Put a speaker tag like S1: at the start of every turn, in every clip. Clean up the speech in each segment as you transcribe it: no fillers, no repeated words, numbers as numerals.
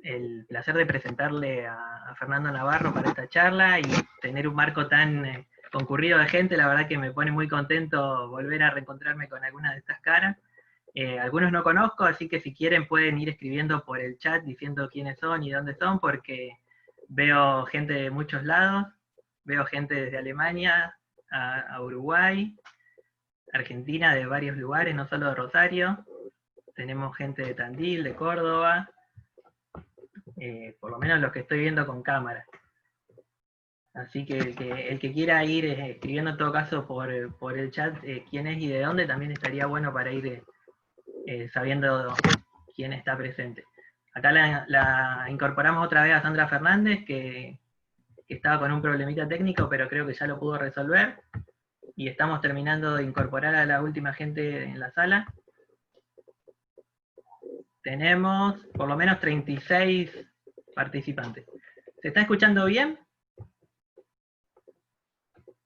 S1: el placer de presentarle a Fernando Navarro para esta charla y tener un marco tan concurrido de gente. La verdad que me pone muy contento volver a reencontrarme con algunas de estas caras. Algunos no conozco, así que si quieren pueden ir escribiendo por el chat diciendo quiénes son y dónde son, porque veo gente de muchos lados, veo gente desde Alemania a Uruguay, Argentina, de varios lugares, no solo de Rosario, tenemos gente de Tandil, de Córdoba, por lo menos los que estoy viendo con cámara. Así que el que quiera ir escribiendo en todo caso por el chat quién es y de dónde, también estaría bueno para ir sabiendo quién está presente. Acá la incorporamos otra vez a Sandra Fernández, que estaba con un problemita técnico, pero creo que ya lo pudo resolver. Y estamos terminando de incorporar a la última gente en la sala. Tenemos por lo menos 36 participantes. ¿Se está escuchando bien?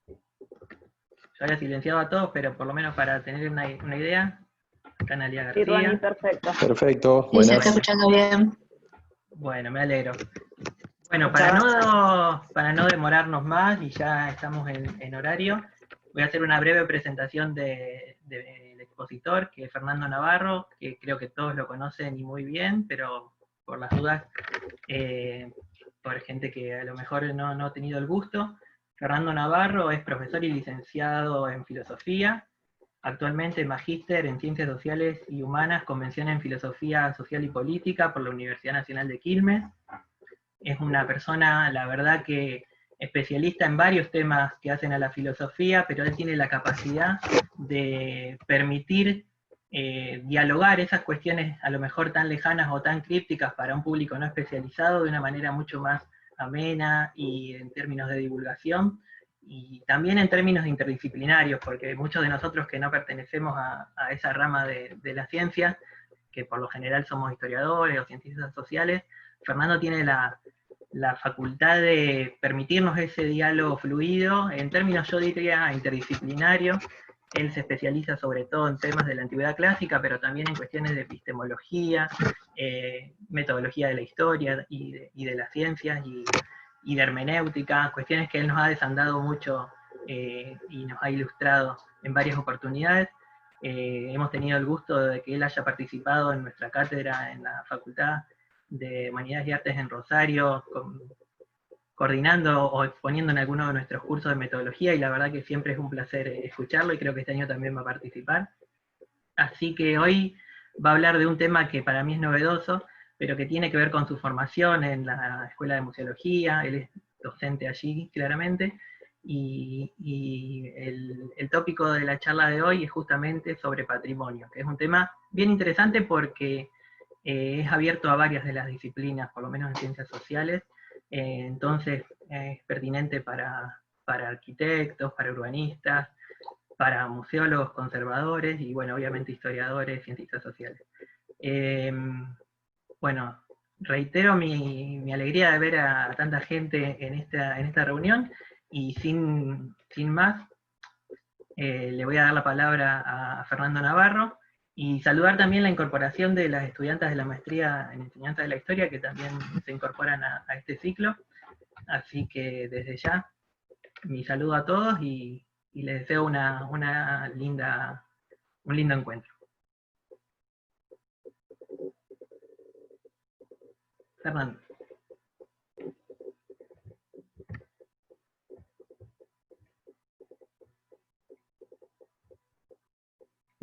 S1: Yo había silenciado a todos, pero por lo menos para tener una idea. Acá Analia García.
S2: Sí, Ronnie, perfecto.
S3: Perfecto,
S4: Sí, se
S3: buenas.
S4: está escuchando bien.
S1: Bueno, me alegro. Bueno, para no demorarnos más, y ya estamos en horario, voy a hacer una breve presentación del expositor, que es Fernando Navarro, que creo que todos lo conocen y muy bien, pero por las dudas, por gente que a lo mejor no ha tenido el gusto. Fernando Navarro es profesor y licenciado en filosofía, actualmente magíster en Ciencias Sociales y Humanas, con mención en Filosofía Social y Política por la Universidad Nacional de Quilmes. Es una persona, la verdad que especialista en varios temas que hacen a la filosofía, pero él tiene la capacidad de permitir dialogar esas cuestiones a lo mejor tan lejanas o tan crípticas para un público no especializado de una manera mucho más amena y en términos de divulgación, y también en términos interdisciplinarios, porque muchos de nosotros que no pertenecemos a esa rama de la ciencia, que por lo general somos historiadores o cientistas sociales, Fernando tiene la facultad de permitirnos ese diálogo fluido, en términos yo diría interdisciplinarios. Él se especializa sobre todo en temas de la antigüedad clásica, pero también en cuestiones de epistemología, metodología de la historia y de las ciencias y de hermenéutica, cuestiones que él nos ha desandado mucho y nos ha ilustrado en varias oportunidades. Hemos tenido el gusto de que él haya participado en nuestra cátedra en la Facultad de Humanidades y Artes en Rosario, coordinando o exponiendo en alguno de nuestros cursos de metodología, y la verdad que siempre es un placer escucharlo, y creo que este año también va a participar. Así que hoy va a hablar de un tema que para mí es novedoso, pero que tiene que ver con su formación en la Escuela de Museología. Él es docente allí, claramente, y el tópico de la charla de hoy es justamente sobre patrimonio, que es un tema bien interesante porque es abierto a varias de las disciplinas, por lo menos en ciencias sociales, entonces es pertinente para arquitectos, para urbanistas, para museólogos, conservadores y, bueno, obviamente historiadores, cientistas sociales. Bueno, reitero mi alegría de ver a tanta gente en esta reunión, y sin más, le voy a dar la palabra a Fernando Navarro, y saludar también la incorporación de las estudiantes de la maestría en enseñanza de la historia, que también se incorporan a este ciclo. Así que desde ya, mi saludo a todos y les deseo un lindo encuentro. Fernando.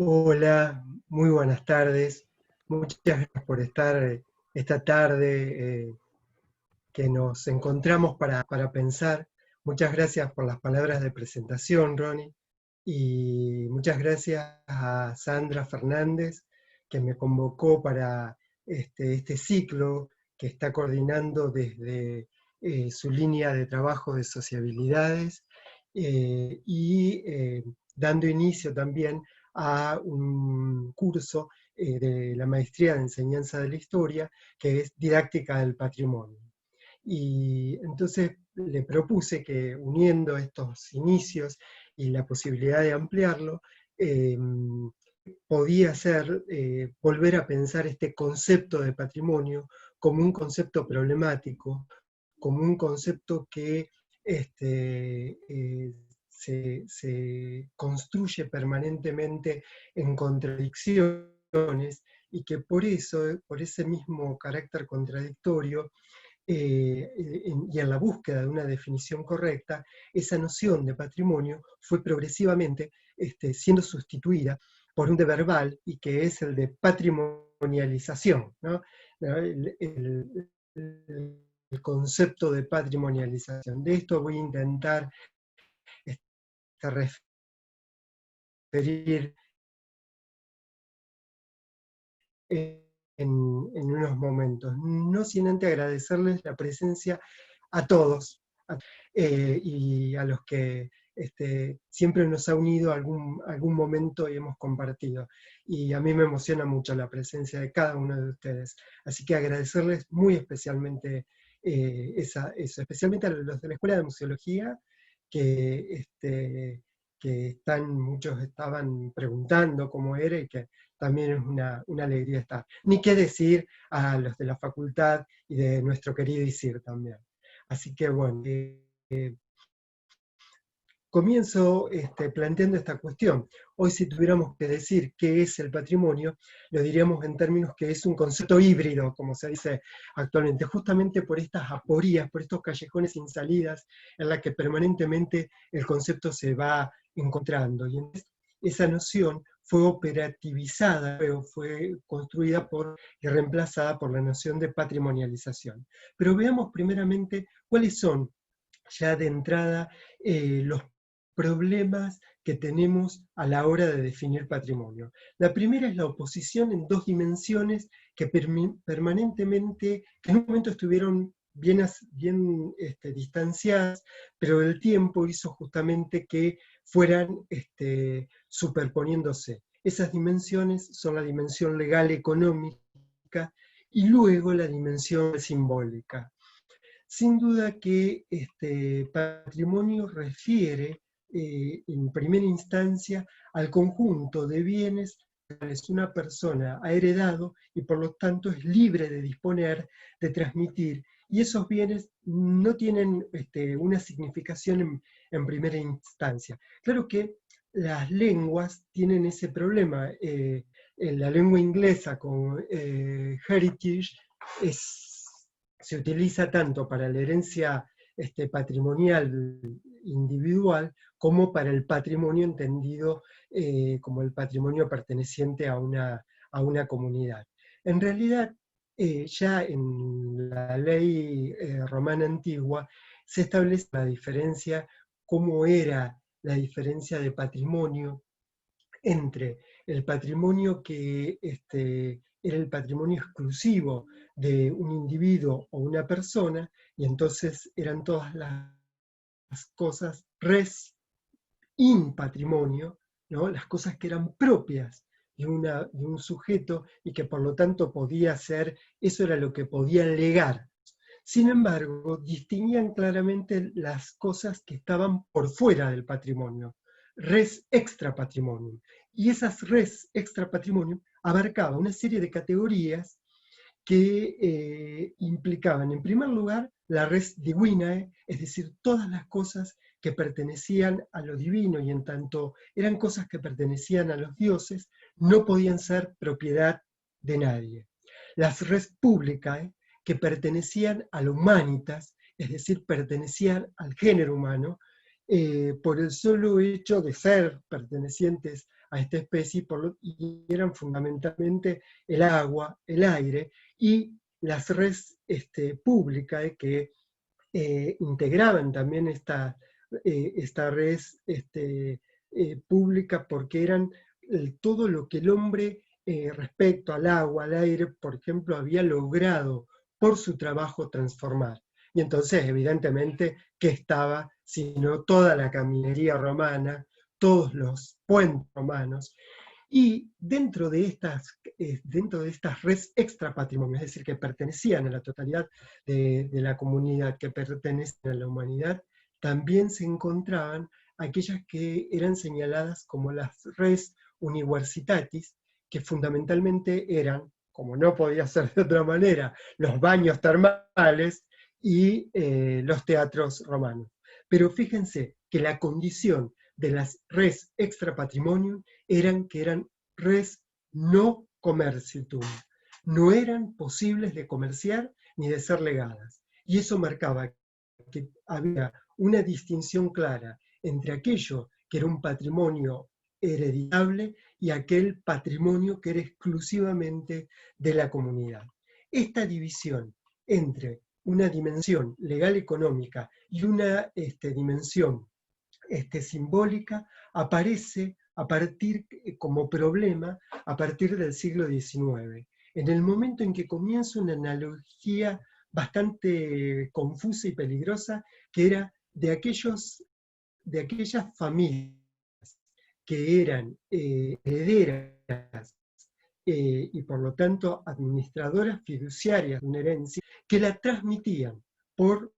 S5: Hola, muy buenas tardes. Muchas gracias por estar esta tarde que nos encontramos para pensar. Muchas gracias por las palabras de presentación, Ronnie. Y muchas gracias a Sandra Fernández, que me convocó para este ciclo que está coordinando desde su línea de trabajo de sociabilidades y dando inicio también a un curso de la maestría de enseñanza de la historia, que es didáctica del patrimonio. Y entonces le propuse que, uniendo estos inicios y la posibilidad de ampliarlo, podía ser volver a pensar este concepto de patrimonio como un concepto problemático, como un concepto que se construye permanentemente en contradicciones, y que por eso, por ese mismo carácter contradictorio, y en la búsqueda de una definición correcta, esa noción de patrimonio fue progresivamente siendo sustituida por un de verbal, y que es el de patrimonialización, ¿no? El concepto de patrimonialización. De esto voy a intentar referir en unos momentos, no sin antes agradecerles la presencia a todos, y a los que siempre nos ha unido algún momento y hemos compartido. Y a mí me emociona mucho la presencia de cada uno de ustedes. Así que agradecerles muy especialmente eso, especialmente a los de la Escuela de Museología, que muchos estaban preguntando cómo era, y que también es una alegría estar. Ni qué decir a los de la facultad y de nuestro querido ISIR también. Así que bueno, comienzo planteando esta cuestión. Hoy, si tuviéramos que decir qué es el patrimonio, lo diríamos en términos que es un concepto híbrido, como se dice actualmente, justamente por estas aporías, por estos callejones sin salidas, en la que permanentemente el concepto se va encontrando. Y esa noción fue operativizada, fue construida y reemplazada por la noción de patrimonialización. Pero veamos primeramente cuáles son, ya de entrada, los problemas que tenemos a la hora de definir patrimonio. La primera es la oposición en dos dimensiones que permanentemente, que en un momento estuvieron bien distanciadas, pero el tiempo hizo justamente que fueran superponiéndose. Esas dimensiones son la dimensión legal económica y luego la dimensión simbólica. Sin duda que patrimonio refiere en primera instancia al conjunto de bienes que una persona ha heredado y por lo tanto es libre de disponer, de transmitir, y esos bienes no tienen una significación en primera instancia. Claro que las lenguas tienen ese problema. En la lengua inglesa con heritage se utiliza tanto para la herencia patrimonial individual como para el patrimonio entendido como el patrimonio perteneciente a una comunidad. En realidad, ya en la ley romana antigua se establece la diferencia, cómo era la diferencia de patrimonio entre el patrimonio que era el patrimonio exclusivo de un individuo o una persona, y entonces eran todas las cosas res in patrimonio, ¿no? Las cosas que eran propias de un sujeto y que por lo tanto podía ser, eso era lo que podían legar. Sin embargo, distinguían claramente las cosas que estaban por fuera del patrimonio, res extra patrimonium. Y esas res extra patrimonium abarcaba una serie de categorías que implicaban, en primer lugar, la res divinae, es decir, todas las cosas que pertenecían a lo divino, y en tanto eran cosas que pertenecían a los dioses, no podían ser propiedad de nadie. Las res publicae, que pertenecían a lo humanitas, es decir, pertenecían al género humano, por el solo hecho de ser pertenecientes a esta especie, y eran fundamentalmente el agua, el aire, y las res públicas que integraban también esta res pública, porque eran todo lo que el hombre respecto al agua, al aire, por ejemplo, había logrado por su trabajo transformar. Y entonces, evidentemente, ¿qué estaba? Sino toda la caminería romana, todos los puentes romanos. Y dentro de estas res extra patrimonio, es decir, que pertenecían a la totalidad de la comunidad, que pertenecen a la humanidad, también se encontraban aquellas que eran señaladas como las res universitatis, que fundamentalmente eran, como no podía ser de otra manera, los baños termales y los teatros romanos. Pero fíjense que la condición de las res extra patrimonium que eran res no comercitum, no eran posibles de comerciar ni de ser legadas. Y eso marcaba que había una distinción clara entre aquello que era un patrimonio hereditable y aquel patrimonio que era exclusivamente de la comunidad. Esta división entre una dimensión legal económica y una dimensión simbólica aparece como problema a partir del siglo XIX, en el momento en que comienza una analogía bastante confusa y peligrosa, que era de aquellas familias que eran herederas y por lo tanto administradoras fiduciarias de una herencia, que la transmitían por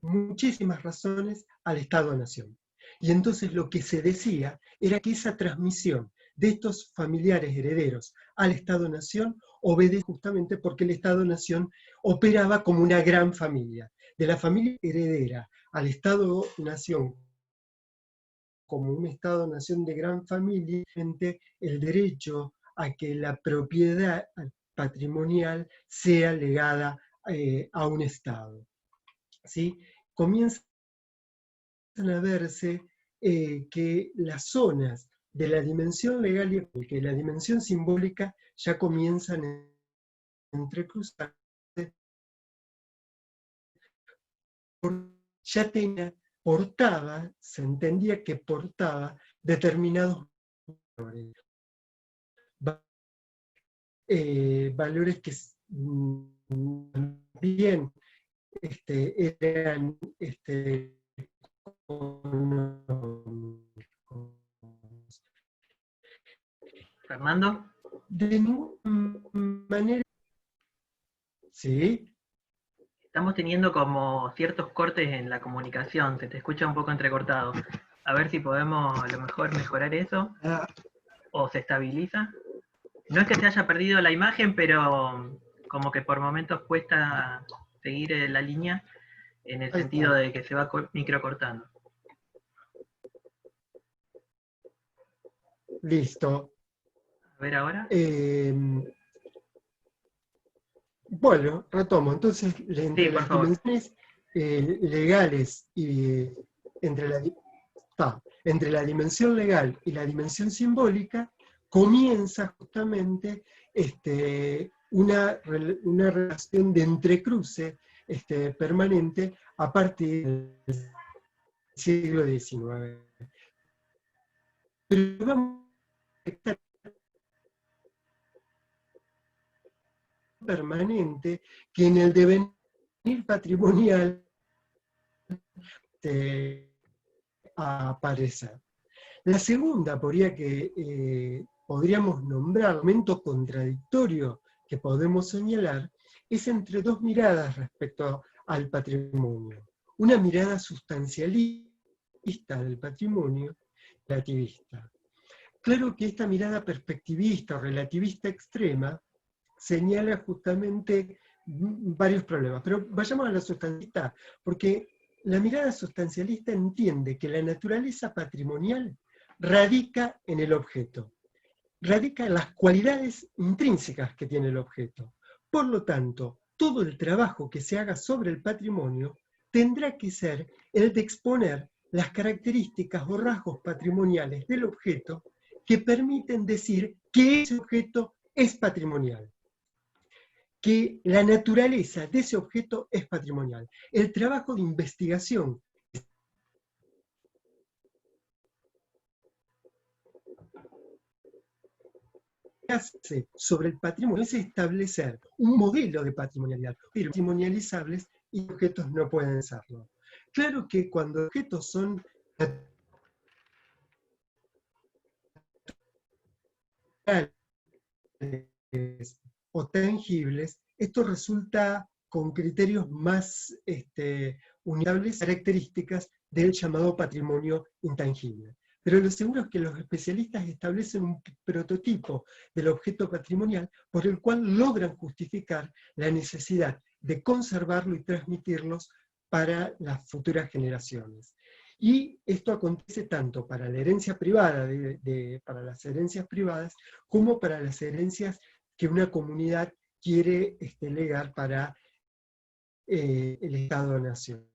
S5: muchísimas razones al Estado-Nación. Y entonces lo que se decía era que esa transmisión de estos familiares herederos al Estado-Nación obedece justamente porque el Estado-Nación operaba como una gran familia. De la familia heredera al Estado-Nación como un Estado-Nación de gran familia, el derecho a que la propiedad patrimonial sea legada a un Estado. ¿Sí? Comienzan a verse que las zonas de la dimensión legal y la dimensión simbólica ya comienzan a entrecruzarse, ya se entendía que portaba determinados valores, valores que también eran
S1: Fernando,
S5: de ninguna manera. ¿Sí?
S1: estamos teniendo como ciertos cortes en la comunicación, se te escucha un poco entrecortado. A ver si podemos a lo mejor mejorar eso, o se estabiliza. No es que se haya perdido la imagen, pero como que por momentos cuesta seguir la línea en el sentido de que se va microcortando.
S5: Listo.
S1: A ver ahora.
S5: Bueno, retomo. Entonces, entre
S1: por
S5: las
S1: favor.
S5: dimensiones legales y entre la dimensión legal y la dimensión simbólica, comienza justamente una relación de entrecruce permanente a partir del siglo XIX. Pero vamos a estar permanente que en el devenir patrimonial aparecer. La segunda podríamos nombrar elemento contradictorio que podemos señalar es entre dos miradas respecto al patrimonio. Una mirada sustancialista del patrimonio, relativista. Claro que esta mirada perspectivista o relativista extrema señala justamente varios problemas, pero vayamos a la sustancialista, porque la mirada sustancialista entiende que la naturaleza patrimonial radica en el objeto, radica en las cualidades intrínsecas que tiene el objeto. Por lo tanto, todo el trabajo que se haga sobre el patrimonio tendrá que ser el de exponer las características o rasgos patrimoniales del objeto que permiten decir que ese objeto es patrimonial, que la naturaleza de ese objeto es patrimonial. El trabajo de investigación que hace sobre el patrimonio es establecer un modelo de patrimonialidad, pero patrimonializables y objetos no pueden serlo. Claro que cuando objetos son o tangibles, esto resulta con criterios más unibles, características del llamado patrimonio intangible. pero lo seguro es que los especialistas establecen un prototipo del objeto patrimonial por el cual logran justificar la necesidad de conservarlo y transmitirlos para las futuras generaciones. Y esto acontece tanto para la herencia privada, para las herencias privadas, como para las herencias que una comunidad quiere legar para el Estado-Nación.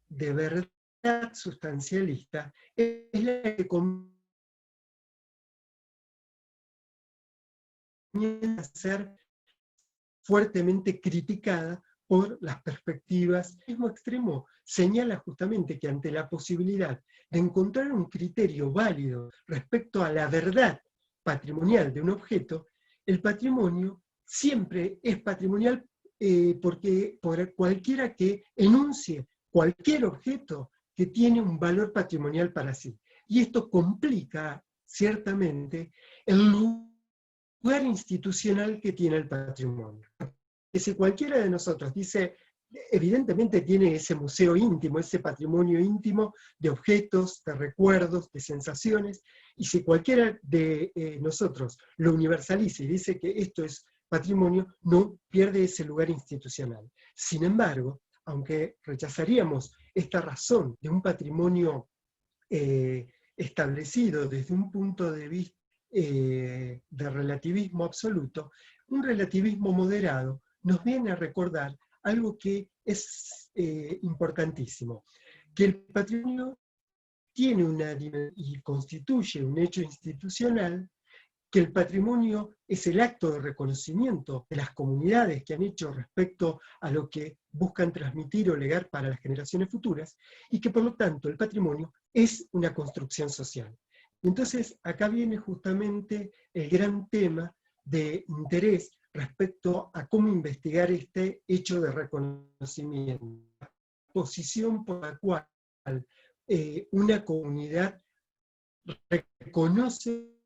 S5: De verdad sustancialista es la que comienza a ser fuertemente criticada por las perspectivas. El mismo extremo señala justamente que ante la posibilidad de encontrar un criterio válido respecto a la verdad patrimonial de un objeto, el patrimonio siempre es patrimonial porque por cualquiera que enuncie cualquier objeto que tiene un valor patrimonial para sí. Y esto complica ciertamente el lugar institucional que tiene el patrimonio. Que si cualquiera de nosotros dice, evidentemente tiene ese museo íntimo, ese patrimonio íntimo de objetos, de recuerdos, de sensaciones, y si cualquiera de nosotros lo universaliza y dice que esto es patrimonio, no pierde ese lugar institucional. Sin embargo, aunque rechazaríamos esta razón de un patrimonio establecido desde un punto de vista de relativismo absoluto, un relativismo moderado nos viene a recordar algo que es importantísimo, que el patrimonio tiene una dimensión y constituye un hecho institucional, que el patrimonio es el acto de reconocimiento de las comunidades que han hecho respecto a lo que buscan transmitir o legar para las generaciones futuras, y que por lo tanto el patrimonio es una construcción social. Entonces acá viene justamente el gran tema de interés respecto a cómo investigar este hecho de reconocimiento, la posición por la cual una comunidad reconoce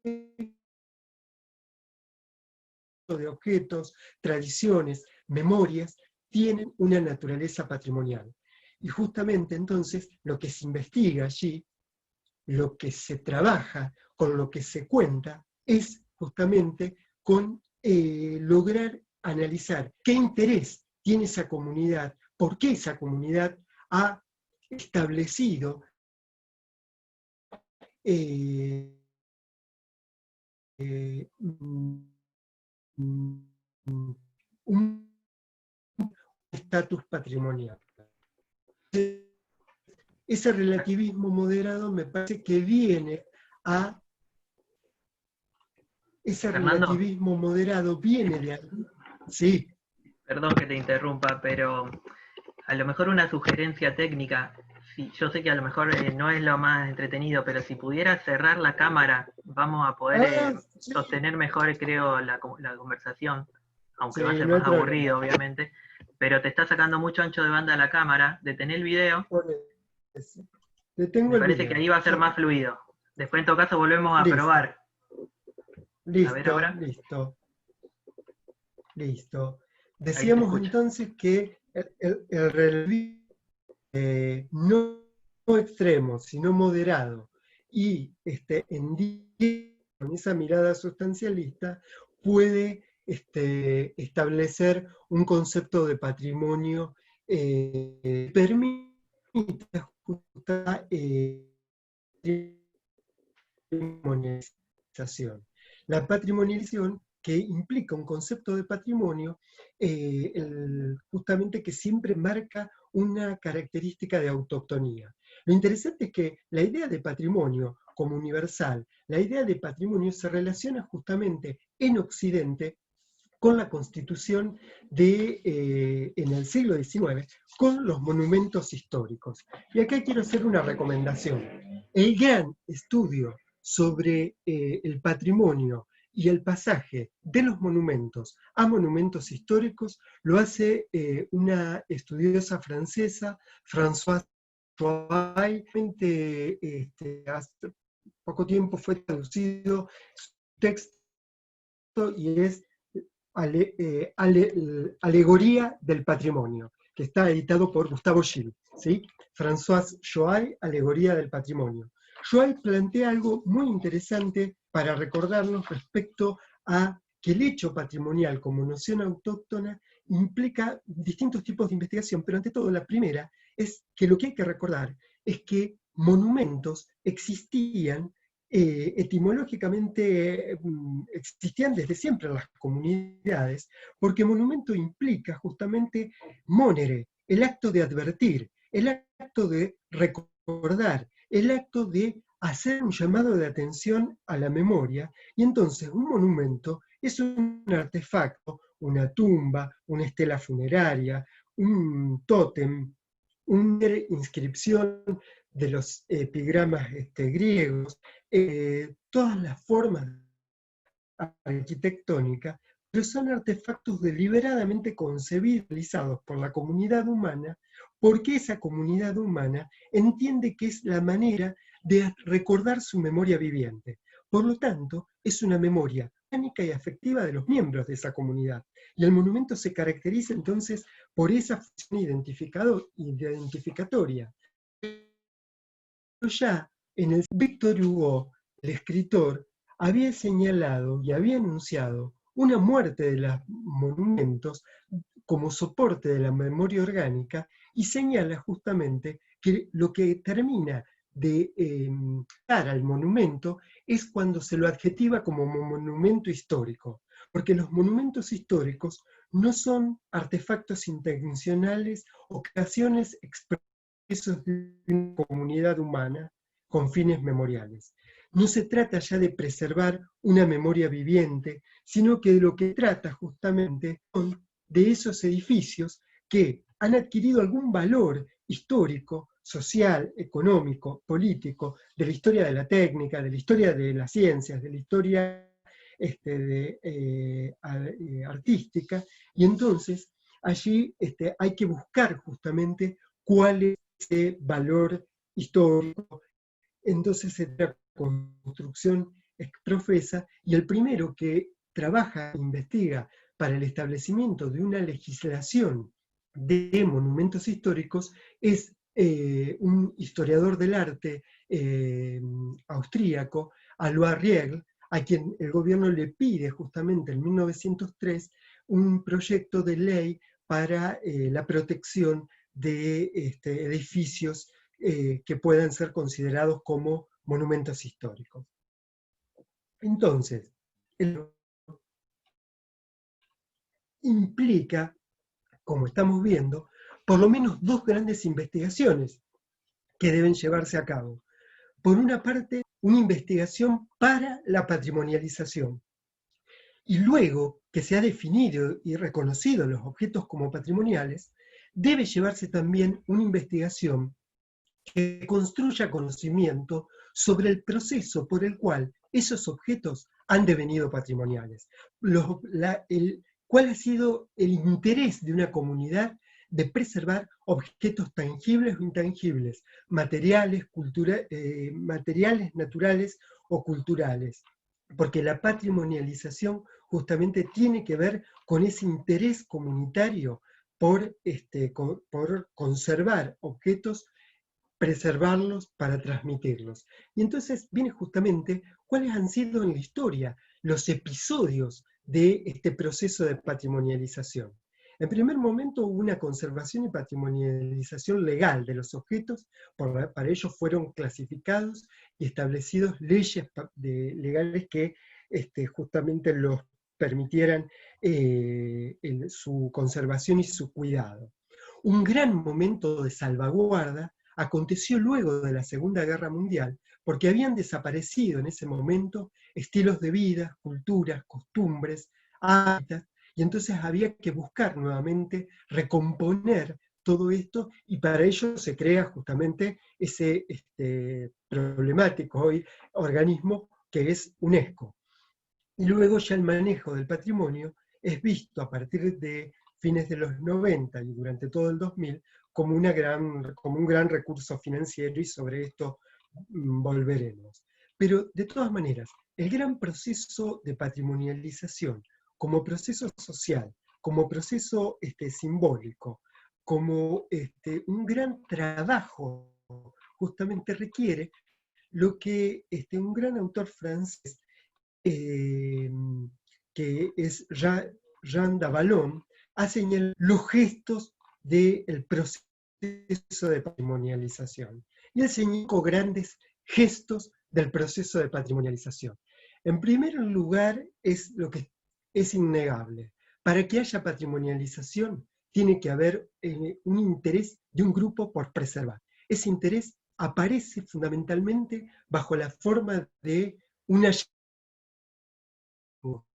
S5: de objetos, tradiciones, memorias, tienen una naturaleza patrimonial. Y justamente entonces lo que se investiga allí, lo que se trabaja, con lo que se cuenta, es justamente con lograr analizar qué interés tiene esa comunidad, por qué esa comunidad ha establecido un estatus patrimonial. Ese relativismo moderado me parece que viene a... Ese
S1: Fernando,
S5: relativismo moderado viene de algo. Sí.
S1: perdón que te interrumpa, pero a lo mejor una sugerencia técnica, sí, yo sé que a lo mejor no es lo más entretenido, pero si pudieras cerrar la cámara, vamos a poder
S5: Sí.
S1: sostener mejor, creo, la conversación, aunque
S5: Sí,
S1: va a ser
S5: no hay
S1: más aburrido,
S5: problema.
S1: obviamente, pero te está sacando mucho ancho de banda la cámara, detener el video,
S5: Detengo
S1: me
S5: el
S1: parece que ahí
S5: video.
S1: va a ser más fluido. Después en todo caso volvemos a
S5: Listo,
S1: probar. A ver
S5: listo,
S1: ahora,
S5: listo, listo.
S1: ahí te
S5: Decíamos
S1: escucho.
S5: entonces que el relativismo no extremo, sino moderado, y con esa mirada sustancialista, puede establecer un concepto de patrimonio que permite ajustar patrimonialización. La patrimonialización que implica un concepto de patrimonio justamente que siempre marca una característica de autoctonía. Lo interesante es que la idea de patrimonio como universal, la idea de patrimonio se relaciona justamente en Occidente con la constitución en el siglo XIX, con los monumentos históricos. Y acá quiero hacer una recomendación. El gran estudio sobre el patrimonio y el pasaje de los monumentos a monumentos históricos lo hace una estudiosa francesa, Françoise Troy. Hace poco tiempo fue traducido su texto y es Alegoría del patrimonio. que está editado por Gustavo Gil, ¿sí? François Joly, Alegoría del Patrimonio. Joly plantea algo muy interesante para recordarnos respecto a que el hecho patrimonial como noción autóctona implica distintos tipos de investigación, pero ante todo la primera es que lo que hay que recordar es que monumentos existían etimológicamente existían desde siempre en las comunidades, porque monumento implica justamente monere, el acto de advertir, el acto de recordar, el acto de hacer un llamado de atención a la memoria, y entonces un monumento es un artefacto, una tumba, una estela funeraria, un tótem, una inscripción de los epigramas griegos, todas las formas arquitectónicas, pero son artefactos deliberadamente concebidos, realizados por la comunidad humana, porque esa comunidad humana entiende que es la manera de recordar su memoria viviente. Por lo tanto, es una memoria orgánica y afectiva de los miembros de esa comunidad. Y el monumento se caracteriza entonces por esa función identificatoria. Ya en el Víctor Hugo, el escritor, había señalado y había anunciado una muerte de los monumentos como soporte de la memoria orgánica, y señala justamente que lo que termina de dar al monumento es cuando se lo adjetiva como monumento histórico, porque los monumentos históricos no son artefactos intencionales o creaciones expresos de una comunidad humana con fines memoriales. No se trata ya de preservar una memoria viviente, sino que de lo que trata justamente son de esos edificios que han adquirido algún valor histórico, social, económico, político, de la historia de la técnica, de la historia de las ciencias, de la historia artística, y entonces allí hay que buscar justamente cuál es ese valor histórico. Entonces se trata de construcción exprofesa, y el primero que trabaja e investiga para el establecimiento de una legislación de monumentos históricos es un historiador del arte austríaco, Alois Riegl, a quien el gobierno le pide justamente en 1903 un proyecto de ley para la protección de edificios que puedan ser considerados como monumentos históricos. Entonces, implica, como estamos viendo, por lo menos dos grandes investigaciones que deben llevarse a cabo. Por una parte, una investigación para la patrimonialización. Y luego que se ha definido y reconocido los objetos como patrimoniales, debe llevarse también una investigación que construya conocimiento sobre el proceso por el cual esos objetos han devenido patrimoniales. ¿Cuál ha sido el interés de una comunidad de preservar objetos tangibles o intangibles, materiales, materiales, naturales o culturales? Porque la patrimonialización justamente tiene que ver con ese interés comunitario por conservar objetos, preservarlos para transmitirlos. Y entonces viene justamente cuáles han sido en la historia los episodios de este proceso de patrimonialización. En primer momento hubo una conservación y patrimonialización legal de los objetos, para ello fueron clasificados y establecidos leyes legales que justamente los permitieran su conservación y su cuidado. Un gran momento de salvaguarda aconteció luego de la Segunda Guerra Mundial, porque habían desaparecido en ese momento estilos de vida, culturas, costumbres, hábitats, y entonces había que buscar nuevamente recomponer todo esto, y para ello se crea justamente ese problemático hoy organismo que es UNESCO. Y luego ya el manejo del patrimonio es visto a partir de fines de los 90 y durante todo el 2000 como un gran recurso financiero, y sobre esto volveremos. Pero de todas maneras, el gran proceso de patrimonialización como proceso social, como proceso simbólico, como un gran trabajo justamente requiere lo que un gran autor francés, que es Jean Davalon, ha señalado los gestos del proceso de patrimonialización. Y él señaló grandes gestos del proceso de patrimonialización. En primer lugar, es lo que es innegable. Para que haya patrimonialización, tiene que haber un interés de un grupo por preservar. Ese interés aparece fundamentalmente bajo la forma de una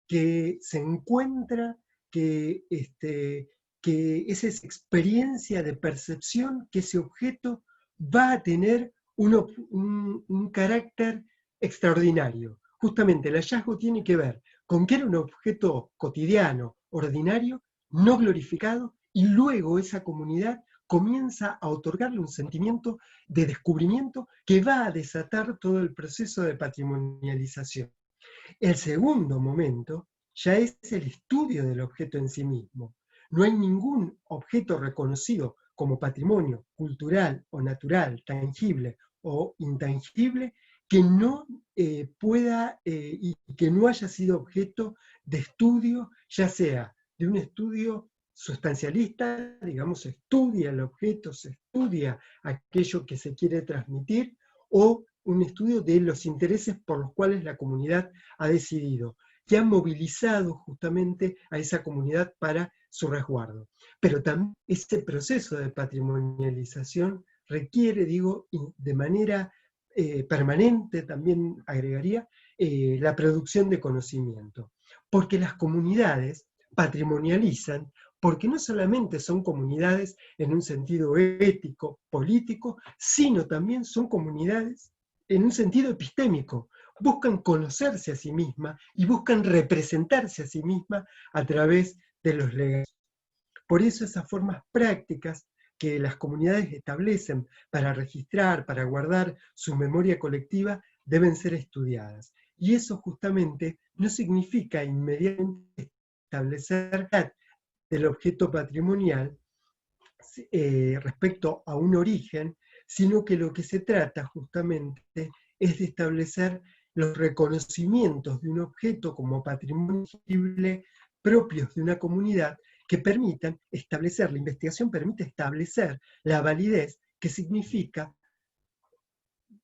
S5: que se encuentra, que es esa experiencia de percepción que ese objeto va a tener un carácter extraordinario. Justamente el hallazgo tiene que ver con que era un objeto cotidiano, ordinario, no glorificado, y luego esa comunidad comienza a otorgarle un sentimiento de descubrimiento que va a desatar todo el proceso de patrimonialización. El segundo momento ya es el estudio del objeto en sí mismo. No hay ningún objeto reconocido como patrimonio cultural o natural, tangible o intangible, que no pueda y que no haya sido objeto de estudio, ya sea de un estudio sustancialista, digamos, se estudia el objeto, se estudia aquello que se quiere transmitir, o un estudio de los intereses por los cuales la comunidad ha decidido, que ha movilizado justamente a esa comunidad para su resguardo. Pero también ese proceso de patrimonialización requiere, digo, de manera permanente, también agregaría, la producción de conocimiento. Porque las comunidades patrimonializan porque no solamente son comunidades en un sentido ético, político, sino también son comunidades en un sentido epistémico. Buscan conocerse a sí mismas y buscan representarse a sí mismas a través de los legajos. Por eso esas formas prácticas que las comunidades establecen para registrar, para guardar su memoria colectiva, deben ser estudiadas. Y eso justamente no significa inmediatamente establecer del objeto patrimonial respecto a un origen, sino que lo que se trata justamente es de establecer los reconocimientos de un objeto como patrimonio tangible propios de una comunidad que permitan establecer, la investigación permite establecer la validez, que significa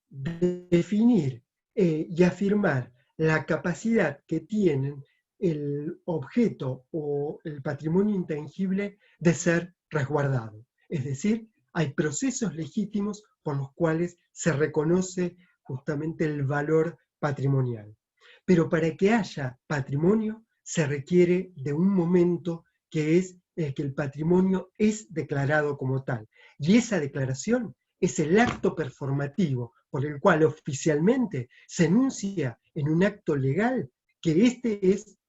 S5: definir y afirmar la capacidad que tienen el objeto o el patrimonio intangible de ser resguardado. Es decir, hay procesos legítimos por los cuales se reconoce justamente el valor patrimonial. Pero para que haya patrimonio se requiere de un momento que es el que el patrimonio es declarado como tal. Y esa declaración es el acto performativo por el cual oficialmente se enuncia en un acto legal que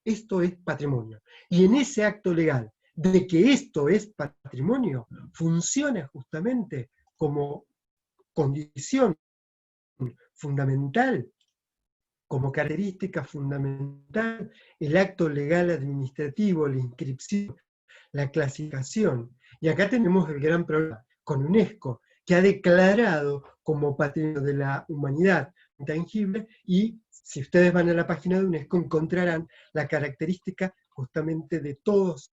S5: esto es patrimonio. Y en ese acto legal de que esto es patrimonio, funciona justamente como condición fundamental, como característica fundamental, el acto legal administrativo, la inscripción, la clasificación. Y acá tenemos el gran problema con UNESCO, que ha declarado como patrimonio de la humanidad intangible, y si ustedes van a la página de UNESCO encontrarán la característica justamente de todos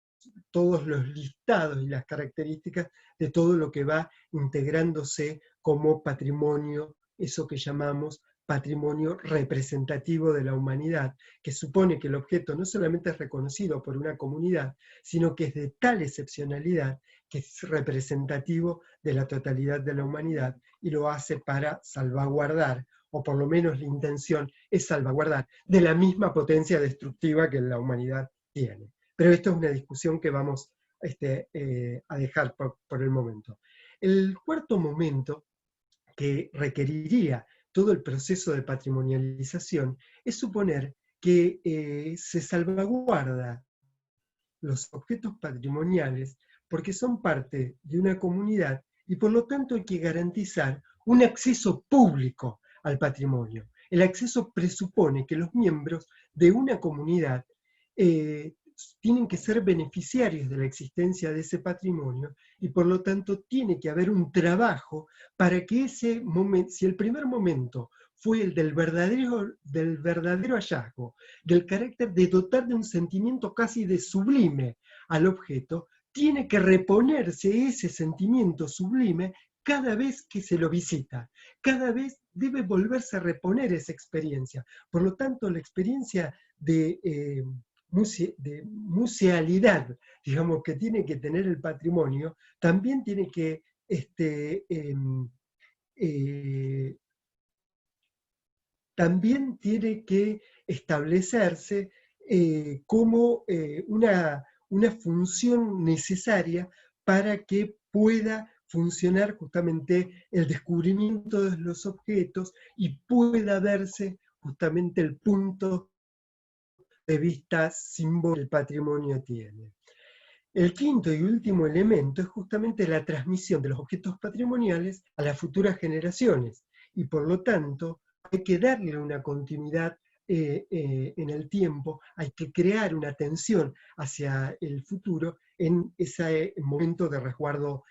S5: los listados y las características de todo lo que va integrándose como patrimonio, eso que llamamos patrimonio representativo de la humanidad, que supone que el objeto no solamente es reconocido por una comunidad, sino que es de tal excepcionalidad que es representativo de la totalidad de la humanidad y lo hace para salvaguardar, o por lo menos la intención es salvaguardar, de la misma potencia destructiva que la humanidad tiene. Pero esto es una discusión que vamos a dejar por el momento. El cuarto momento que requeriría todo el proceso de patrimonialización es suponer que se salvaguarda los objetos patrimoniales porque son parte de una comunidad y por lo tanto hay que garantizar un acceso público al patrimonio. El acceso presupone que los miembros de una comunidad tienen que ser beneficiarios de la existencia de ese patrimonio y por lo tanto tiene que haber un trabajo para que ese momento, si el primer momento fue el del verdadero hallazgo, del carácter de dotar de un sentimiento casi de sublime al objeto, tiene que reponerse ese sentimiento sublime cada vez que se lo visita. Cada vez debe volverse a reponer esa experiencia. Por lo tanto, la experiencia de musealidad, digamos, que tiene que tener el patrimonio, también tiene que también tiene que establecerse como una función necesaria para que pueda funcionar justamente el descubrimiento de los objetos y pueda verse justamente el punto de vista simbólico que el patrimonio tiene. El quinto y último elemento es justamente la transmisión de los objetos patrimoniales a las futuras generaciones, y por lo tanto hay que darle una continuidad en el tiempo, hay que crear una atención hacia el futuro en ese momento de resguardo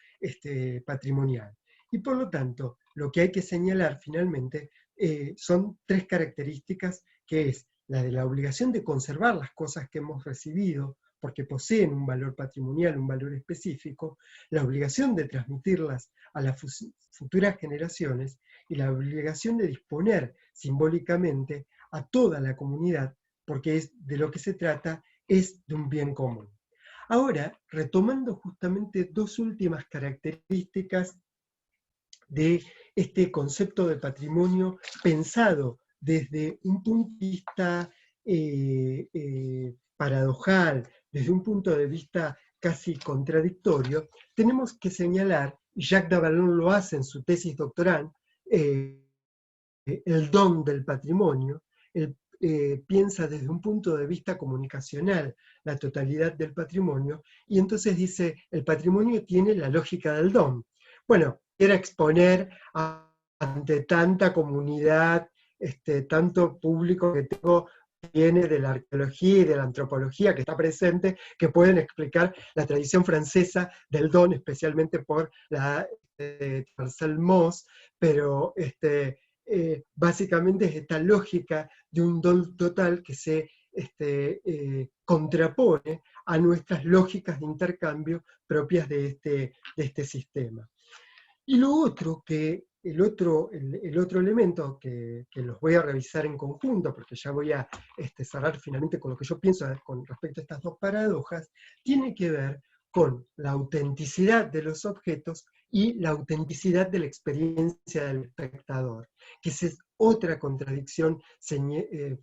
S5: patrimonial. Y por lo tanto, lo que hay que señalar finalmente son tres características, que es la de la obligación de conservar las cosas que hemos recibido, porque poseen un valor patrimonial, un valor específico, la obligación de transmitirlas a las futuras generaciones y la obligación de disponer simbólicamente a toda la comunidad, porque de lo que se trata es de un bien común. Ahora, retomando justamente dos últimas características de este concepto de patrimonio pensado desde un punto de vista paradojal, desde un punto de vista casi contradictorio, tenemos que señalar, y Jacques Davallon lo hace en su tesis doctoral, el don del patrimonio. Él piensa desde un punto de vista comunicacional la totalidad del patrimonio, y entonces dice, el patrimonio tiene la lógica del don. Bueno, era exponer ante tanta comunidad, tanto público que tengo, viene de la arqueología y de la antropología que está presente, que pueden explicar la tradición francesa del don, especialmente por la Marcel Mauss, pero básicamente es esta lógica de un don total que se contrapone a nuestras lógicas de intercambio propias de este sistema. Y lo otro, el otro elemento que los voy a revisar en conjunto, porque ya voy a cerrar finalmente con lo que yo pienso con respecto a estas dos paradojas, tiene que ver con la autenticidad de los objetos y la autenticidad de la experiencia del espectador, que esa es otra contradicción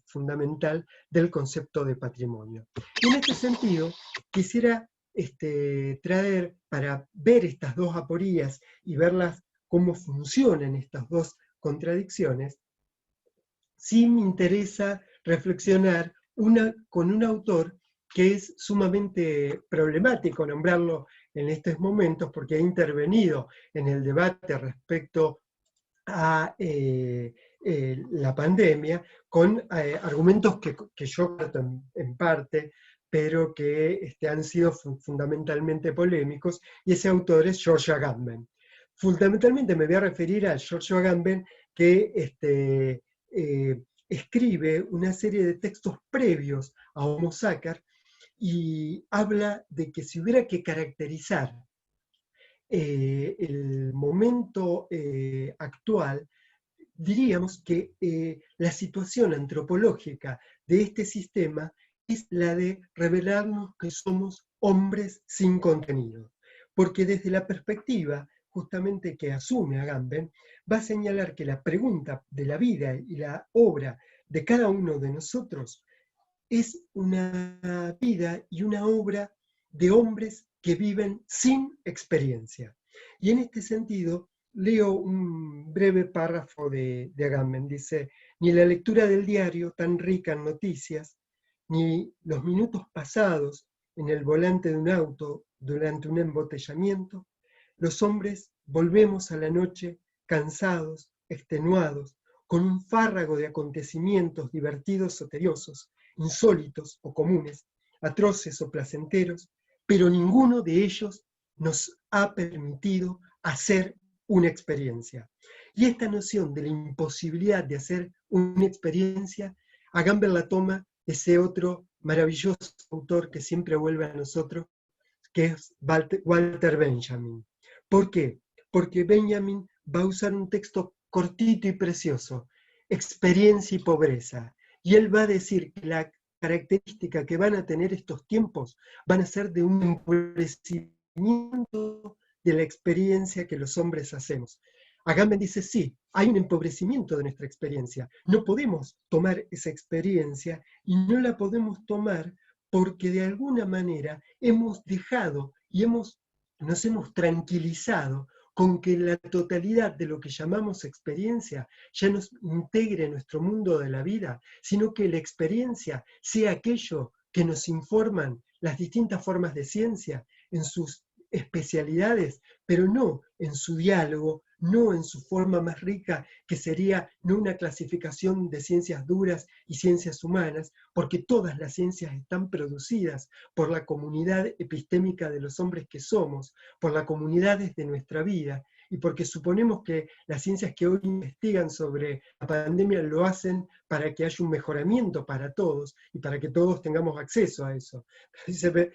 S5: fundamental del concepto de patrimonio. Y en este sentido, quisiera traer, para ver estas dos aporías y verlas cómo funcionan estas dos contradicciones, sí me interesa reflexionar con un autor que es sumamente problemático nombrarlo en estos momentos, porque ha intervenido en el debate respecto a la pandemia con argumentos que yo comparto en parte, pero que han sido fundamentalmente polémicos, y ese autor es George Agamben. Fundamentalmente me voy a referir a George Agamben, que escribe una serie de textos previos a Homo Sacer, y habla de que si hubiera que caracterizar el momento actual, diríamos que la situación antropológica de este sistema es la de revelarnos que somos hombres sin contenido. Porque desde la perspectiva justamente que asume Agamben, va a señalar que la pregunta de la vida y la obra de cada uno de nosotros es una vida y una obra de hombres que viven sin experiencia. Y en este sentido, leo un breve párrafo de Agamben. Dice: ni la lectura del diario, tan rica en noticias, ni los minutos pasados en el volante de un auto durante un embotellamiento, los hombres volvemos a la noche cansados, extenuados, con un fárrago de acontecimientos divertidos o tediosos, insólitos o comunes, atroces o placenteros, pero ninguno de ellos nos ha permitido hacer una experiencia. Y esta noción de la imposibilidad de hacer una experiencia, Agamben la toma de ese otro maravilloso autor que siempre vuelve a nosotros, que es Walter Benjamin. ¿Por qué? Porque Benjamin va a usar un texto cortito y precioso, experiencia y pobreza. Y él va a decir que la característica que van a tener estos tiempos van a ser de un empobrecimiento de la experiencia que los hombres hacemos. Agamben dice, sí, hay un empobrecimiento de nuestra experiencia. No podemos tomar esa experiencia y no la podemos tomar porque de alguna manera hemos dejado y nos hemos tranquilizado con que la totalidad de lo que llamamos experiencia ya nos integre en nuestro mundo de la vida, sino que la experiencia sea aquello que nos informan las distintas formas de ciencia en sus especialidades, pero no en su diálogo, no en su forma más rica, que sería no una clasificación de ciencias duras y ciencias humanas, porque todas las ciencias están producidas por la comunidad epistémica de los hombres que somos, por las comunidades de nuestra vida, y porque suponemos que las ciencias que hoy investigan sobre la pandemia lo hacen para que haya un mejoramiento para todos y para que todos tengamos acceso a eso. Dice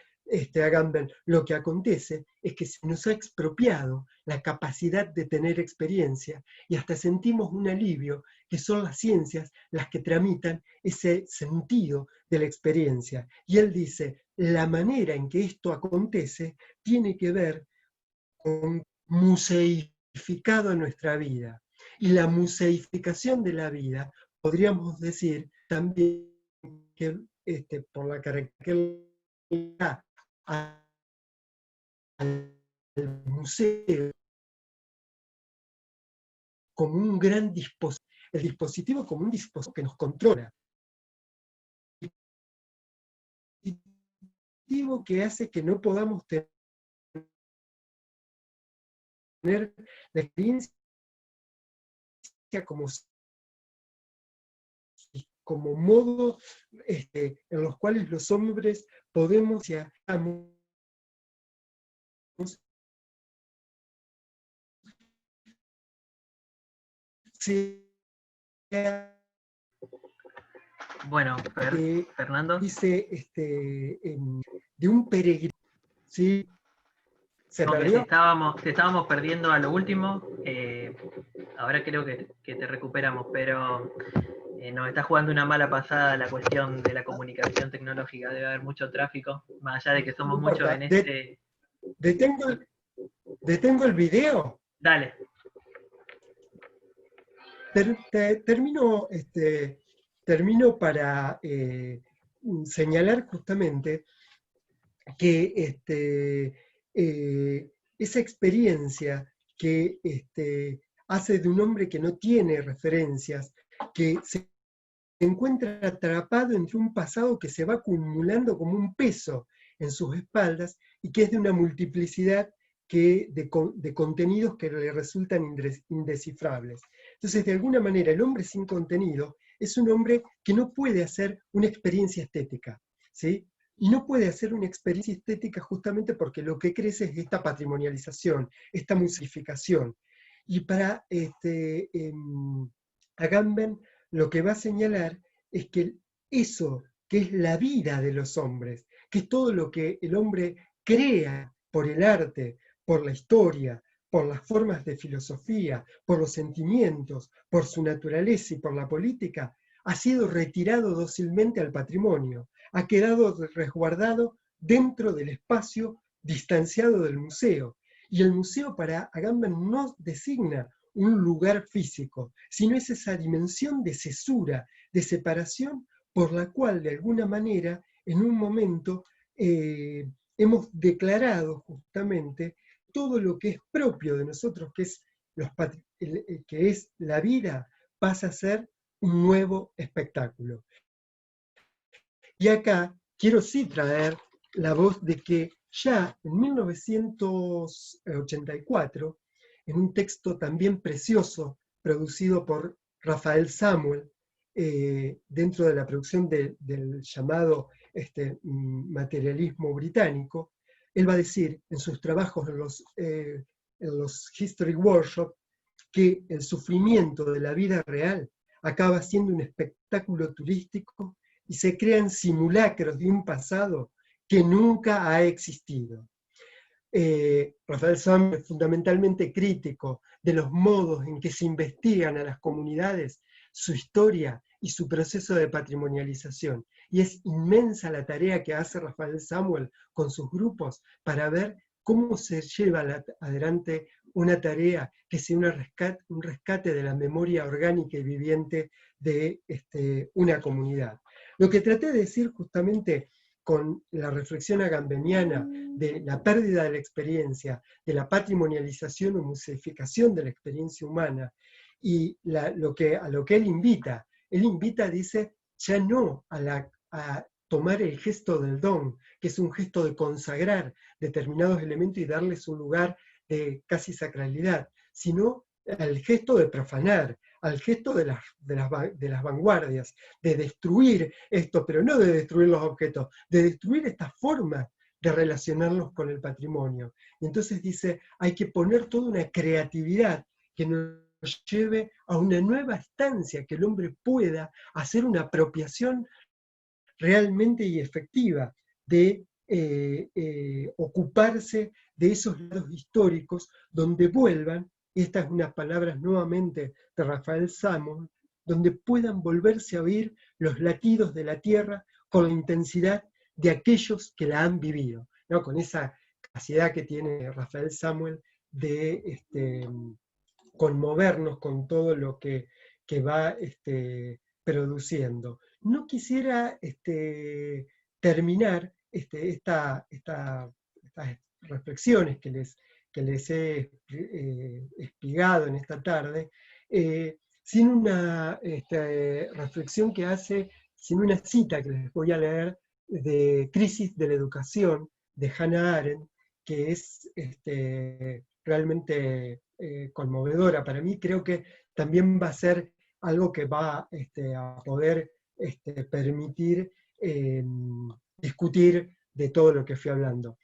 S5: Agamben, lo que acontece es que se nos ha expropiado la capacidad de tener experiencia y hasta sentimos un alivio que son las ciencias las que tramitan ese sentido de la experiencia. Y él dice, la manera en que esto acontece tiene que ver con museificado en nuestra vida. Y la museificación de la vida, podríamos decir también que por la característica al museo como un gran dispositivo, el dispositivo como un dispositivo que nos controla, un dispositivo que hace que no podamos tener la experiencia como modo en los cuales los hombres podemos
S1: Bueno, Fernando.
S5: Dice de un peregrino, ¿sí? ¿Se perdió?
S1: Te estábamos perdiendo a lo último. Ahora creo que te recuperamos, pero nos está jugando una mala pasada la cuestión de la comunicación tecnológica. Debe haber mucho tráfico, más allá de que somos muchos en este...
S5: ¿Detengo el video?
S1: Dale.
S5: Termino para señalar justamente que esa experiencia que hace de un hombre que no tiene referencias, que se encuentra atrapado entre un pasado que se va acumulando como un peso en sus espaldas y que es de una multiplicidad de contenidos que le resultan indescifrables. Entonces, de alguna manera, el hombre sin contenido es un hombre que no puede hacer una experiencia estética, ¿sí? Y no puede hacer una experiencia estética justamente porque lo que crece es esta patrimonialización, esta musificación. Y para Agamben lo que va a señalar es que eso que es la vida de los hombres, que es todo lo que el hombre crea por el arte, por la historia, por las formas de filosofía, por los sentimientos, por su naturaleza y por la política, ha sido retirado dócilmente al patrimonio, ha quedado resguardado dentro del espacio distanciado del museo. Y el museo para Agamben no designa un lugar físico, sino es esa dimensión de cesura, de separación, por la cual de alguna manera en un momento hemos declarado justamente todo lo que es propio de nosotros, que es la vida, pasa a ser un nuevo espectáculo. Y acá quiero sí traer la voz de que ya en 1984, en un texto también precioso, producido por Rafael Samuel, dentro de la producción del llamado materialismo británico, él va a decir en sus trabajos en los History Workshop que el sufrimiento de la vida real acaba siendo un espectáculo turístico y se crean simulacros de un pasado que nunca ha existido. Raphael Samuel es fundamentalmente crítico de los modos en que se investigan a las comunidades, su historia y su proceso de patrimonialización. Y es inmensa la tarea que hace Raphael Samuel con sus grupos para ver cómo se lleva adelante una tarea que sea un rescate de la memoria orgánica y viviente de una comunidad. Lo que traté de decir justamente con la reflexión agambeniana de la pérdida de la experiencia, de la patrimonialización o museificación de la experiencia humana, y a lo que él invita, dice, ya no a tomar el gesto del don, que es un gesto de consagrar determinados elementos y darles un lugar de casi sacralidad, sino al gesto de profanar, al gesto de las vanguardias, de destruir esto, pero no de destruir los objetos, de destruir esta forma de relacionarnos con el patrimonio. Y entonces dice, hay que poner toda una creatividad que nos lleve a una nueva estancia, que el hombre pueda hacer una apropiación realmente y efectiva de ocuparse de esos lados históricos donde vuelvan, y estas unas palabras nuevamente de Raphael Samuel, donde puedan volverse a oír los latidos de la tierra con la intensidad de aquellos que la han vivido, ¿no? Con esa capacidad que tiene Raphael Samuel de conmovernos con todo lo que va produciendo. No quisiera terminar estas reflexiones que les he espigado en esta tarde, sin una reflexión que hace, sin una cita que les voy a leer de Crisis de la Educación, de Hannah Arendt, que es realmente conmovedora para mí. Creo que también va a ser algo que va a poder permitir discutir de todo lo que fui hablando.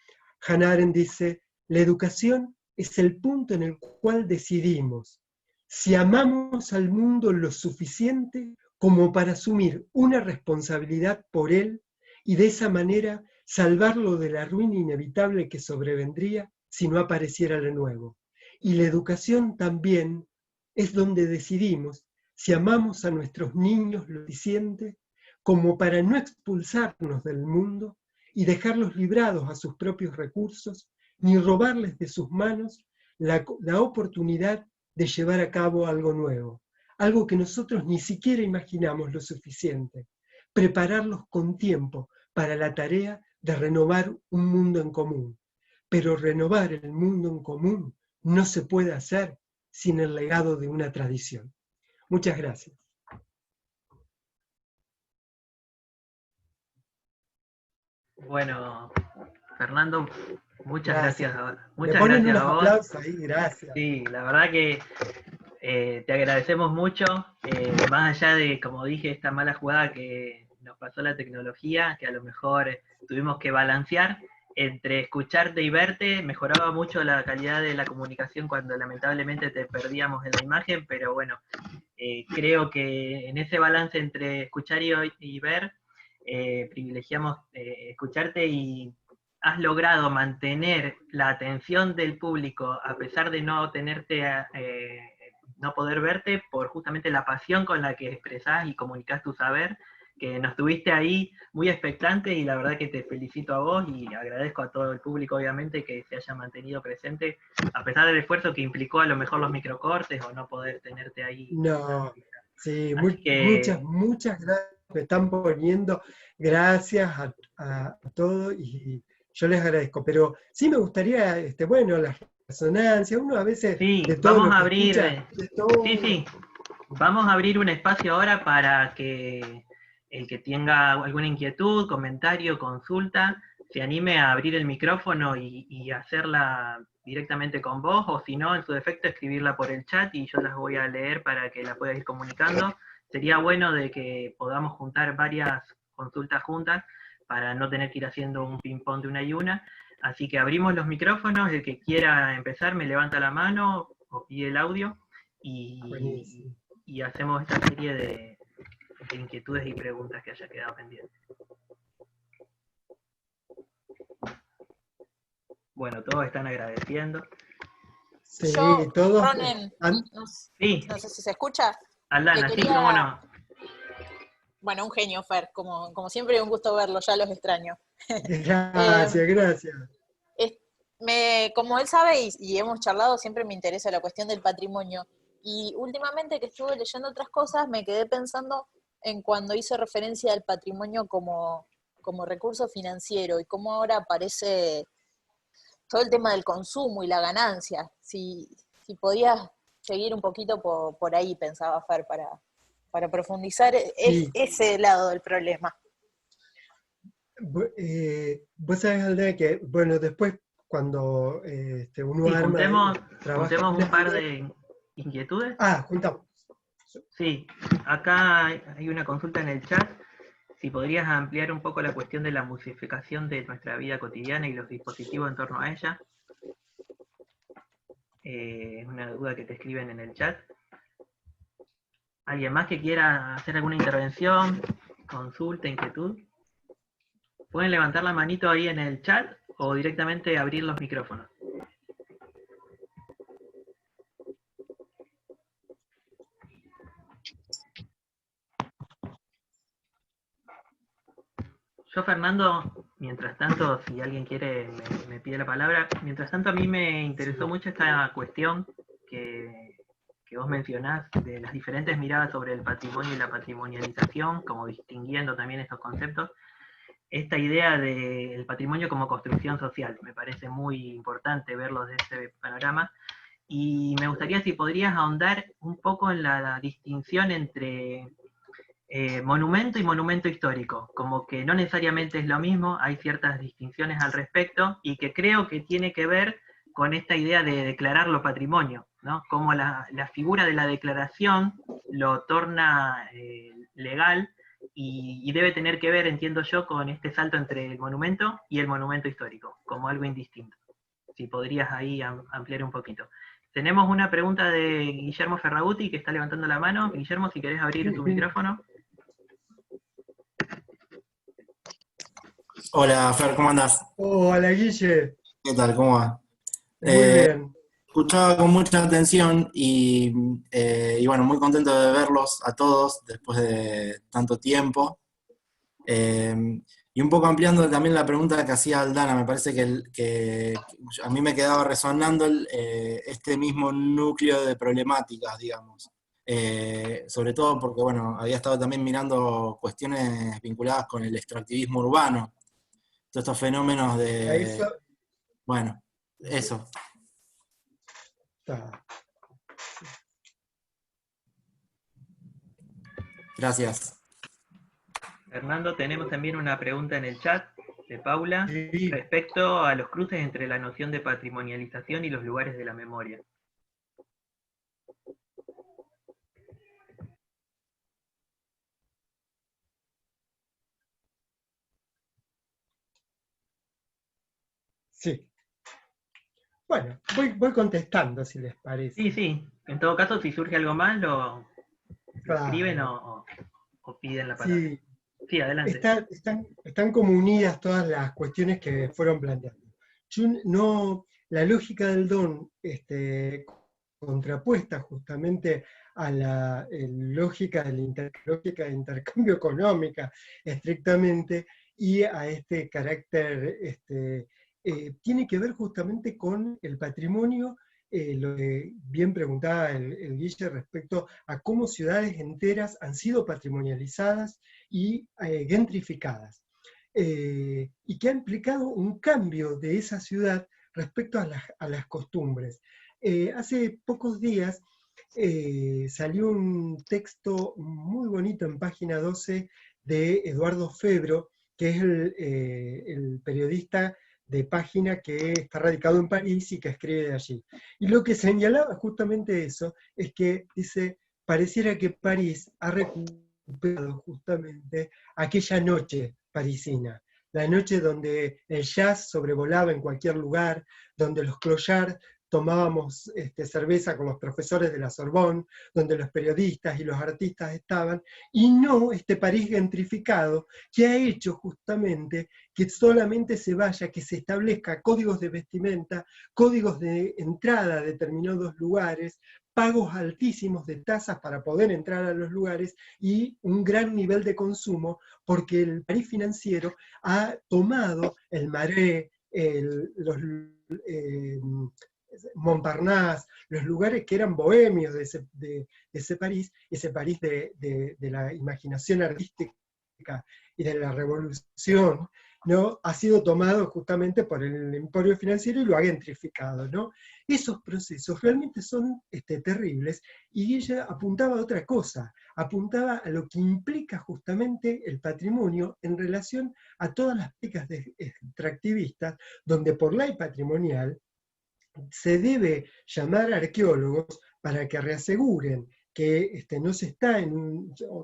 S5: Hannah Arendt dice, la educación es el punto en el cual decidimos si amamos al mundo lo suficiente como para asumir una responsabilidad por él y de esa manera salvarlo de la ruina inevitable que sobrevendría si no apareciera lo nuevo. Y la educación también es donde decidimos si amamos a nuestros niños lo suficiente como para no expulsarnos del mundo y dejarlos librados a sus propios recursos, ni robarles de sus manos la oportunidad de llevar a cabo algo nuevo, algo que nosotros ni siquiera imaginamos lo suficiente, prepararlos con tiempo para la tarea de renovar un mundo en común. Pero renovar el mundo en común no se puede hacer sin el legado de una tradición. Muchas gracias.
S1: Bueno, Fernando, muchas gracias.
S5: Me ponen unos aplausos ahí, gracias.
S1: Sí, la verdad que te agradecemos mucho, más allá de, como dije, esta mala jugada que nos pasó la tecnología, que a lo mejor tuvimos que balancear entre escucharte y verte. Mejoraba mucho la calidad de la comunicación cuando lamentablemente te perdíamos en la imagen, pero bueno, creo que en ese balance entre escuchar y ver, privilegiamos escucharte, y has logrado mantener la atención del público a pesar de no no poder verte, por justamente la pasión con la que expresás y comunicás tu saber, que nos tuviste ahí muy expectante, y la verdad que te felicito a vos y agradezco a todo el público, obviamente, que se haya mantenido presente, a pesar del esfuerzo que implicó a lo mejor los microcortes o no poder tenerte ahí.
S5: No, sí, muchas gracias, me están poniendo, gracias a todos, y yo les agradezco, pero sí me gustaría, bueno, la resonancia, uno a veces
S1: sí,
S5: de todo
S1: vamos
S5: lo que
S1: a abrir,
S5: escucha, de todo.
S1: sí, vamos a abrir un espacio ahora para que el que tenga alguna inquietud, comentario, consulta, se anime a abrir el micrófono y hacerla directamente con vos, o si no, en su defecto, escribirla por el chat y yo las voy a leer para que la puedas ir comunicando. Sería bueno de que podamos juntar varias consultas juntas para no tener que ir haciendo un ping-pong de una y una. Así que abrimos los micrófonos, el que quiera empezar me levanta la mano o pide el audio
S5: Buenísimo.
S1: y hacemos esta serie de inquietudes y preguntas que haya quedado pendientes. Bueno, todos están agradeciendo.
S5: Sí,
S2: Yo,
S5: todos.
S2: Ronen,
S1: Sí,
S2: no sé si se escucha.
S1: Aldana,
S2: Le
S1: sí, cómo no.
S2: Bueno, un genio, Fer, como siempre, un gusto verlo, ya los extraño.
S5: Gracias, gracias.
S2: Como él sabe y hemos charlado, siempre me interesa la cuestión del patrimonio. Y últimamente que estuve leyendo otras cosas, me quedé pensando en cuando hizo referencia al patrimonio como recurso financiero y cómo ahora aparece todo el tema del consumo y la ganancia. Si podías seguir un poquito por ahí, pensaba Fer, para profundizar
S5: Sí.
S2: ese lado del problema.
S5: Vos sabés, Aldana, que, bueno, después cuando uno
S1: Sí,
S5: arma,
S1: juntemos un par de inquietudes.
S5: Juntamos.
S1: Sí, acá hay una consulta en el chat. Si podrías ampliar un poco la cuestión de la musificación de nuestra vida cotidiana y los dispositivos en torno a ella. Es una duda que te escriben en el chat. ¿Alguien más que quiera hacer alguna intervención, consulta, inquietud? Pueden levantar la manito ahí en el chat o directamente abrir los micrófonos. Yo, Fernando, mientras tanto, si alguien quiere, me pide la palabra. Mientras tanto, a mí me interesó mucho esta cuestión que vos mencionás de las diferentes miradas sobre el patrimonio y la patrimonialización, como distinguiendo también estos conceptos. Esta idea del patrimonio como construcción social, me parece muy importante verlo desde ese panorama. Y me gustaría si podrías ahondar un poco en la distinción entre monumento y monumento histórico, como que no necesariamente es lo mismo, hay ciertas distinciones al respecto y que creo que tiene que ver con esta idea de declararlo patrimonio, ¿no? Como la figura de la declaración lo torna legal y debe tener que ver, entiendo yo, con este salto entre el monumento y el monumento histórico, como algo indistinto. Si podrías ahí ampliar un poquito. Tenemos una pregunta de Guillermo Ferraguti que está levantando la mano. Guillermo, si querés abrir tu micrófono.
S3: Hola, Fer, ¿cómo andás?
S5: Hola, Guille.
S3: ¿Qué tal? ¿Cómo va?
S5: Muy bien.
S3: Escuchaba con mucha atención y bueno, muy contento de verlos a todos después de tanto tiempo. Y un poco ampliando también la pregunta que hacía Aldana, me parece que a mí me quedaba resonando este mismo núcleo de problemáticas, digamos. Sobre todo porque, bueno, había estado también mirando cuestiones vinculadas con el extractivismo urbano, todos estos fenómenos de...
S5: Eso
S3: Bueno, eso.
S5: está.
S3: Gracias.
S1: Fernando, tenemos también una pregunta en el chat de Paula
S5: Sí.
S1: respecto a los cruces entre la noción de patrimonialización y los lugares de la memoria.
S5: Sí. Bueno, voy contestando si les parece.
S1: Sí, sí. En todo caso, si surge algo más, lo escriben
S5: Claro.
S1: o piden la palabra.
S5: Sí,
S1: Sí, adelante.
S5: están como unidas todas las cuestiones que fueron planteando. La lógica del don contrapuesta justamente a la lógica lógica de intercambio económica estrictamente y a este carácter, tiene que ver justamente con el patrimonio, lo que bien preguntaba el Guille respecto a cómo ciudades enteras han sido patrimonializadas y gentrificadas, y que ha implicado un cambio de esa ciudad respecto a las costumbres. Hace pocos días salió un texto muy bonito en página 12 de Eduardo Febro, que es el periodista de página que está radicado en París y que escribe de allí. Y lo que señalaba justamente eso es que dice, pareciera que París ha recuperado justamente aquella noche parisina, la noche donde el jazz sobrevolaba en cualquier lugar, donde los clochards tomábamos cerveza con los profesores de la Sorbonne, donde los periodistas y los artistas estaban, y no este París gentrificado que ha hecho justamente que solamente se vaya, que se establezca códigos de vestimenta, códigos de entrada a determinados lugares, pagos altísimos de tasas para poder entrar a los lugares y un gran nivel de consumo, porque el París financiero ha tomado el Marais, Montparnasse, los lugares que eran bohemios de ese París de la imaginación artística y de la revolución, ¿no? Ha sido tomado justamente por el emporio financiero y lo ha gentrificado, ¿no? Esos procesos realmente son terribles, y ella apuntaba a otra cosa, apuntaba a lo que implica justamente el patrimonio en relación a todas las prácticas extractivistas, donde por ley patrimonial se debe llamar a arqueólogos para que reaseguren que no se está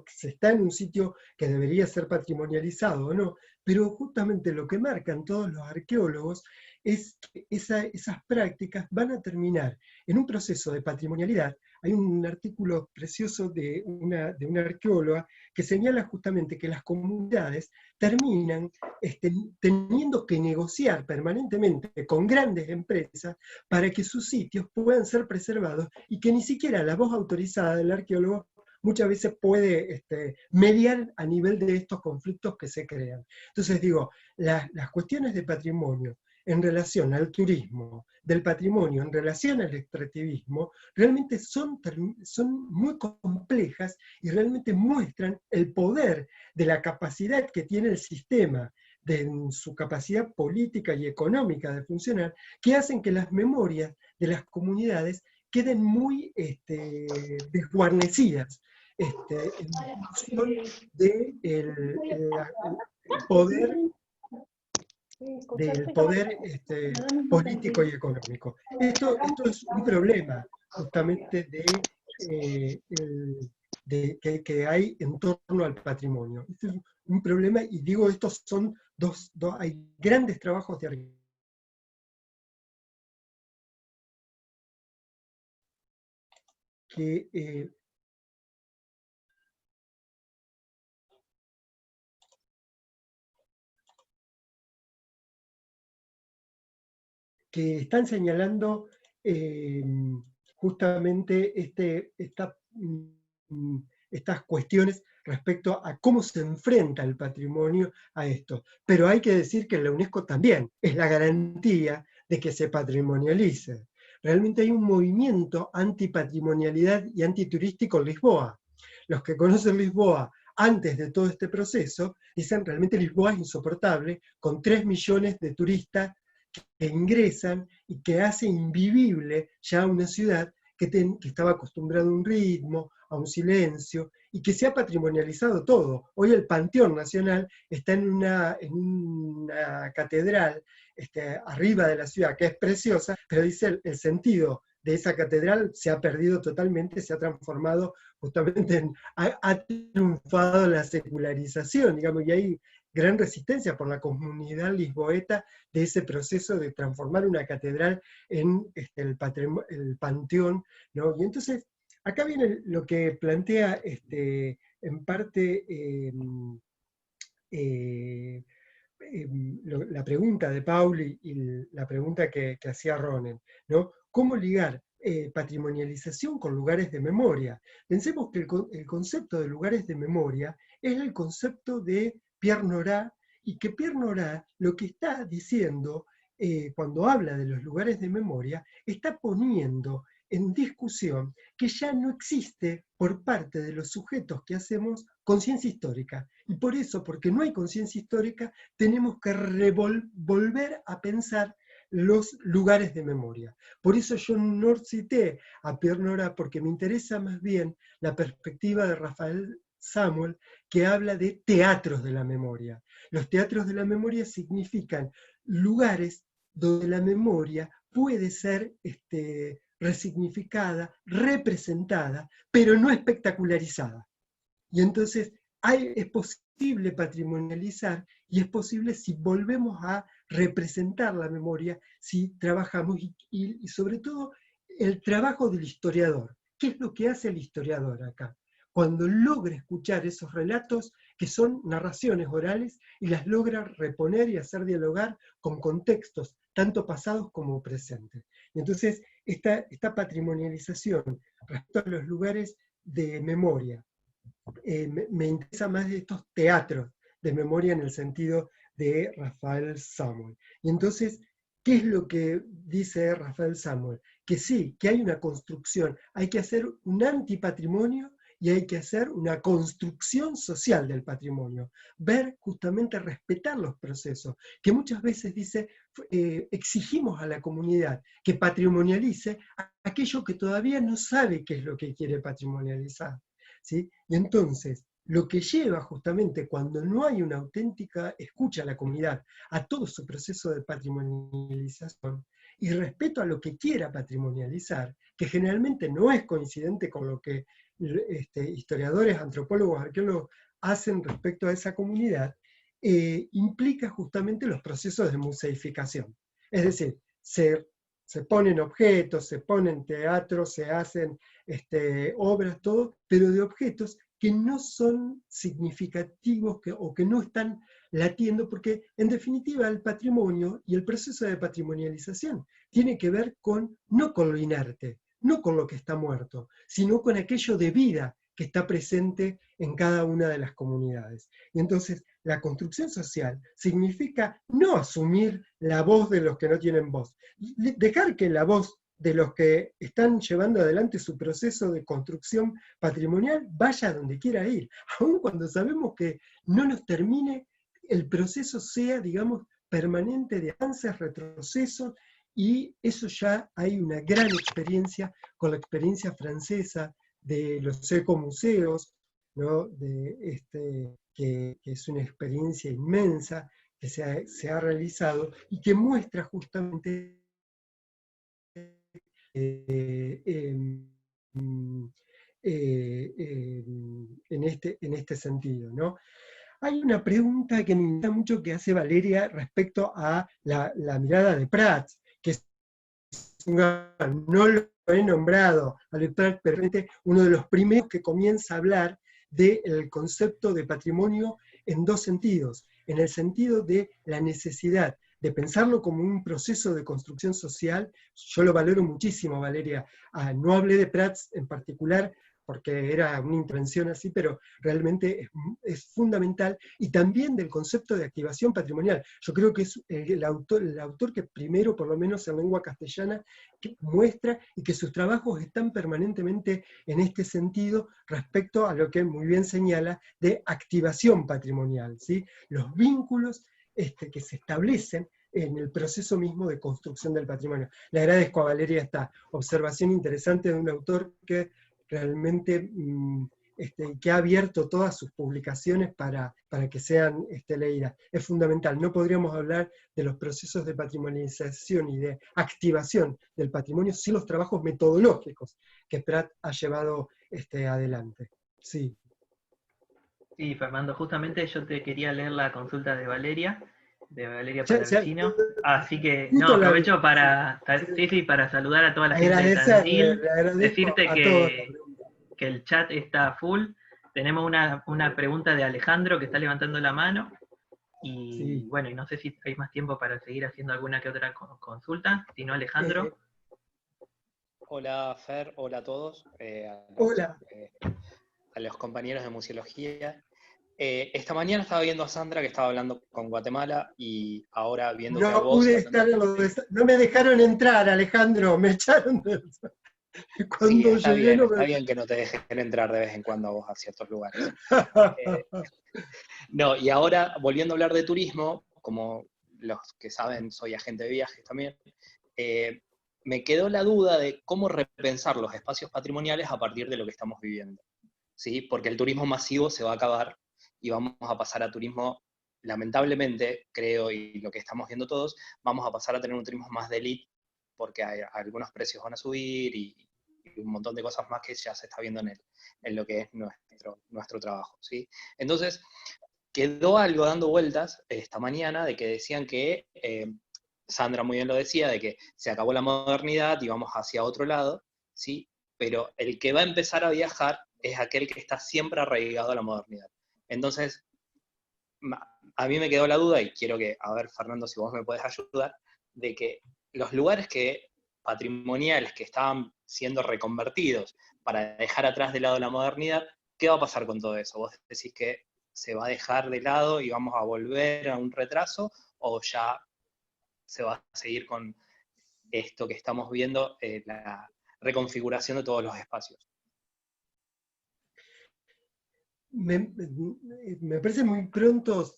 S5: se está en un sitio que debería ser patrimonializado o no, pero justamente lo que marcan todos los arqueólogos es que esas prácticas van a terminar en un proceso de patrimonialidad. Hay un artículo precioso de una arqueóloga que señala justamente que las comunidades terminan teniendo que negociar permanentemente con grandes empresas para que sus sitios puedan ser preservados, y que ni siquiera la voz autorizada del arqueólogo muchas veces puede mediar a nivel de estos conflictos que se crean. Entonces digo, las cuestiones de patrimonio en relación al turismo, del patrimonio en relación al extractivismo, realmente son muy complejas y realmente muestran el poder de la capacidad que tiene el sistema, de su capacidad política y económica de funcionar, que hacen que las memorias de las comunidades queden muy desguarnecidas en función del poder político y económico. Esto es un problema justamente que hay en torno al patrimonio. Este es un problema, y digo, estos son hay grandes trabajos de que están señalando justamente estas cuestiones respecto a cómo se enfrenta el patrimonio a esto. Pero hay que decir que la UNESCO también es la garantía de que se patrimonialice. Realmente hay un movimiento antipatrimonialidad y antiturístico en Lisboa. Los que conocen Lisboa antes de todo este proceso dicen realmente Lisboa es insoportable, con 3 millones de turistas que ingresan y que hace invivible ya una ciudad que estaba acostumbrada a un ritmo, a un silencio, y que se ha patrimonializado todo. Hoy el Panteón Nacional está en una catedral arriba de la ciudad, que es preciosa, pero dice el sentido de esa catedral se ha perdido totalmente, se ha transformado justamente ha triunfado la secularización, digamos, y hay gran resistencia por la comunidad lisboeta de ese proceso de transformar una catedral en el panteón, ¿no? Y entonces, acá viene lo que plantea en parte la pregunta de Paul y la pregunta que hacía Ronen, ¿no? ¿Cómo ligar patrimonialización con lugares de memoria? Pensemos que el concepto de lugares de memoria es el concepto de Pierre Nora, y que Pierre Nora lo que está diciendo cuando habla de los lugares de memoria, está poniendo en discusión que ya no existe por parte de los sujetos que hacemos conciencia histórica. Y por eso, porque no hay conciencia histórica, tenemos que volver a pensar los lugares de memoria. Por eso yo no cité a Pierre Nora, porque me interesa más bien la perspectiva de Rafael Samuel, que habla de teatros de la memoria. Los teatros de la memoria significan lugares donde la memoria puede ser resignificada, representada, pero no espectacularizada. Y entonces es posible posible patrimonializar y es posible si volvemos a representar la memoria, si trabajamos y sobre todo el trabajo del historiador. ¿Qué es lo que hace el historiador acá? Cuando logra escuchar esos relatos que son narraciones orales y las logra reponer y hacer dialogar con contextos, tanto pasados como presentes. Y entonces, esta patrimonialización respecto a los lugares de memoria, me interesa más de estos teatros de memoria en el sentido de Rafael Samuel. Y entonces, ¿qué es lo que dice Rafael Samuel? Que sí, que hay una construcción, hay que hacer un antipatrimonio y hay que hacer una construcción social del patrimonio, ver justamente respetar los procesos, que muchas veces dice, exigimos a la comunidad que patrimonialice aquello que todavía no sabe qué es lo que quiere patrimonializar. ¿Sí? Y entonces, lo que lleva justamente cuando no hay una auténtica escucha a la comunidad, a todo su proceso de patrimonialización, y respeto a lo que quiera patrimonializar, que generalmente no es coincidente con lo que historiadores, antropólogos, arqueólogos hacen respecto a esa comunidad, implica justamente los procesos de museificación. Es decir, se ponen objetos, se ponen teatros, se hacen obras, todo, pero de objetos que no son significativos o que no están latiendo, porque en definitiva el patrimonio y el proceso de patrimonialización tiene que ver no con lo inerte, no con lo que está muerto, sino con aquello de vida que está presente en cada una de las comunidades. Y entonces la construcción social significa no asumir la voz de los que no tienen voz, dejar que la voz de los que están llevando adelante su proceso de construcción patrimonial vaya a donde quiera ir, aun cuando sabemos que no nos termine, el proceso sea, digamos, permanente de avances, retrocesos, y eso ya hay una gran experiencia con la experiencia francesa de los ecomuseos, ¿no? Que es una experiencia inmensa que se ha realizado y que muestra justamente en este sentido, ¿no? Hay una pregunta que me interesa mucho que hace Valeria respecto a la mirada de Prats, que es no lo he nombrado a Leprat, pero es uno de los primeros que comienza a hablar del concepto de patrimonio en dos sentidos, en el sentido de la necesidad de pensarlo como un proceso de construcción social. Yo lo valoro muchísimo, Valeria. No hablé de Prats en particular porque era una intervención así, pero realmente es fundamental, y también del concepto de activación patrimonial. Yo creo que es el autor que primero, por lo menos en lengua castellana, que muestra y que sus trabajos están permanentemente en este sentido respecto a lo que muy bien señala de activación patrimonial, ¿sí? Los vínculos que se establecen en el proceso mismo de construcción del patrimonio. Le agradezco a Valeria esta observación interesante de un autor que realmente que ha abierto todas sus publicaciones para que sean leídas. Es fundamental. No podríamos hablar de los procesos de patrimonialización y de activación del patrimonio sin los trabajos metodológicos que Prat ha llevado adelante. Sí.
S1: Sí, Fernando, justamente yo te quería leer la consulta de Valeria
S5: Ya,
S1: Palavecino, así que no,
S5: justo
S1: aprovecho para saludar a toda la gente de
S5: agradecerle,
S1: Tandil,
S5: le agradezco
S1: decirte
S5: a todos la pregunta.
S1: que el chat está full. Tenemos una pregunta de Alejandro que está levantando la mano, y
S5: Sí.
S1: bueno, y no sé si hay más tiempo para seguir haciendo alguna que otra consulta, si no, Alejandro.
S4: Hola Fer, hola a todos,
S5: Hola.
S4: a los compañeros de museología. Esta mañana estaba viendo a Sandra que estaba hablando con Guatemala, y ahora viéndote a
S5: No
S4: vos.
S5: pude estar en no me dejaron entrar, Alejandro, me echaron de... Cuando
S4: Sí,
S5: llegué no
S4: está
S5: me...
S4: bien que no te dejen entrar de vez en cuando a vos a ciertos lugares. No, y ahora, volviendo a hablar de turismo, como los que saben, soy agente de viajes también, me quedó la duda de cómo repensar los espacios patrimoniales a partir de lo que estamos viviendo, ¿sí? Porque el turismo masivo se va a acabar y vamos a pasar a turismo, lamentablemente, creo, y lo que estamos viendo todos, vamos a pasar a tener un turismo más de élite, porque algunos precios van a subir y un montón de cosas más que ya se está viendo en lo que es nuestro trabajo, ¿sí? Entonces, quedó algo dando vueltas esta mañana de que decían que, Sandra muy bien lo decía, de que se acabó la modernidad y vamos hacia otro lado, ¿sí? Pero el que va a empezar a viajar es aquel que está siempre arraigado a la modernidad. Entonces, a mí me quedó la duda, y quiero que, a ver, Fernando, si vos me podés ayudar, de que los lugares patrimoniales que estaban siendo reconvertidos para dejar atrás de lado la modernidad, ¿qué va a pasar con todo eso? ¿Vos decís que se va a dejar de lado y vamos a volver a un retraso, o ya se va a seguir con esto que estamos viendo, la reconfiguración de todos los espacios?
S5: Me parece muy pronto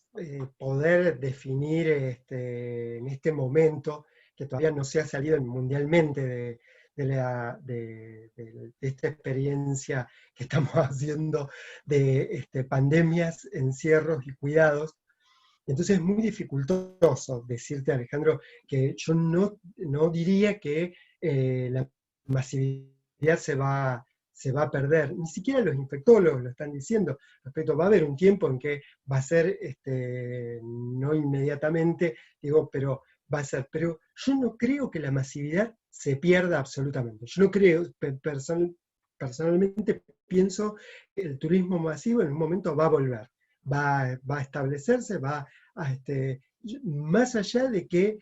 S5: poder definir en este momento, que todavía no se ha salido mundialmente de esta experiencia que estamos haciendo de pandemias, encierros y cuidados. Entonces es muy dificultoso decirte, Alejandro, que yo no diría que la masividad se va a perder. Ni siquiera los infectólogos lo están diciendo. Respecto, va a haber un tiempo en que va a ser, no inmediatamente, digo, pero va a ser. Pero yo no creo que la masividad se pierda absolutamente. Yo no creo, personalmente pienso que el turismo masivo en un momento va a volver, va a establecerse, va a, más allá de que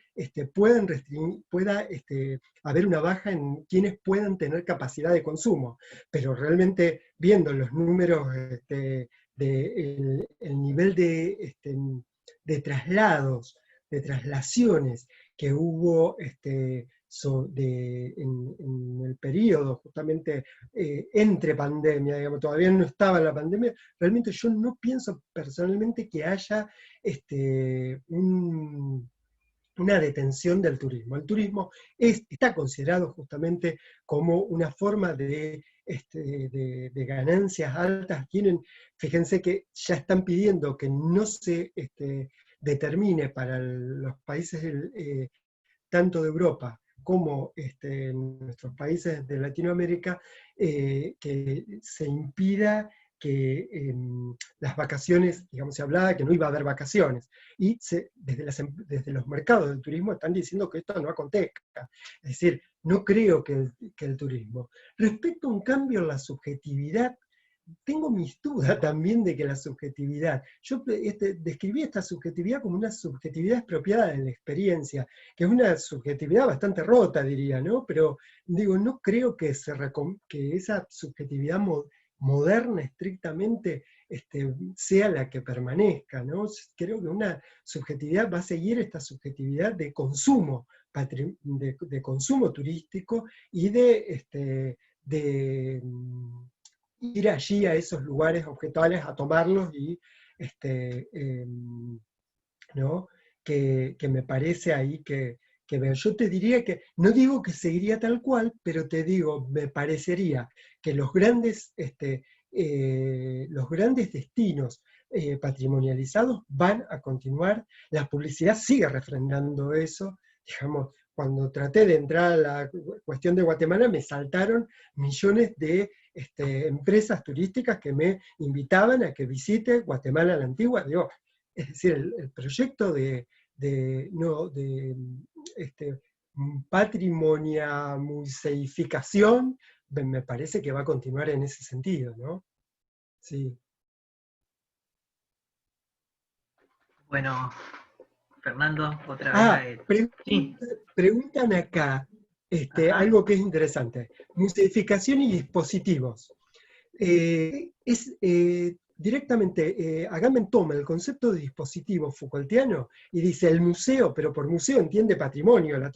S5: pueda haber una baja en quienes puedan tener capacidad de consumo, pero realmente viendo los números, el nivel de traslados, de traslaciones que hubo en el periodo justamente entre pandemia, digamos, todavía no estaba la pandemia, realmente yo no pienso personalmente que haya una detención del turismo. El turismo está considerado justamente como una forma de ganancias altas. Fíjense que ya están pidiendo que no se determine para los países tanto de Europa como en nuestros países de Latinoamérica, que se impida que las vacaciones, digamos, se hablaba que no iba a haber vacaciones, y desde los mercados del turismo están diciendo que esto no acontezca. Es decir, no creo que el turismo. Respecto a un cambio en la subjetividad, tengo mis dudas también de que la subjetividad, yo describí esta subjetividad como una subjetividad expropiada de la experiencia, que es una subjetividad bastante rota, diría, ¿no? Pero digo, no creo que esa subjetividad moderna estrictamente sea la que permanezca, ¿no? Creo que una subjetividad va a seguir esta subjetividad de consumo, de consumo turístico y de ir allí a esos lugares objetales a tomarlos y ¿no? Que me parece ahí que ver. Yo te diría que, no digo que seguiría tal cual, pero te digo, me parecería que los grandes destinos patrimonializados van a continuar, la publicidad sigue refrendando eso, digamos, cuando traté de entrar a la cuestión de Guatemala me saltaron millones de empresas turísticas que me invitaban a que visite Guatemala la Antigua. Digo, es decir, el proyecto de patrimonio museificación me parece que va a continuar en ese sentido, ¿no? Sí.
S1: Bueno, Fernando, otra vez. Sí.
S5: Preguntan acá algo que es interesante. Museificación y dispositivos. Directamente, Agamben toma el concepto de dispositivo Foucaultiano y dice el museo, pero por museo entiende patrimonio, él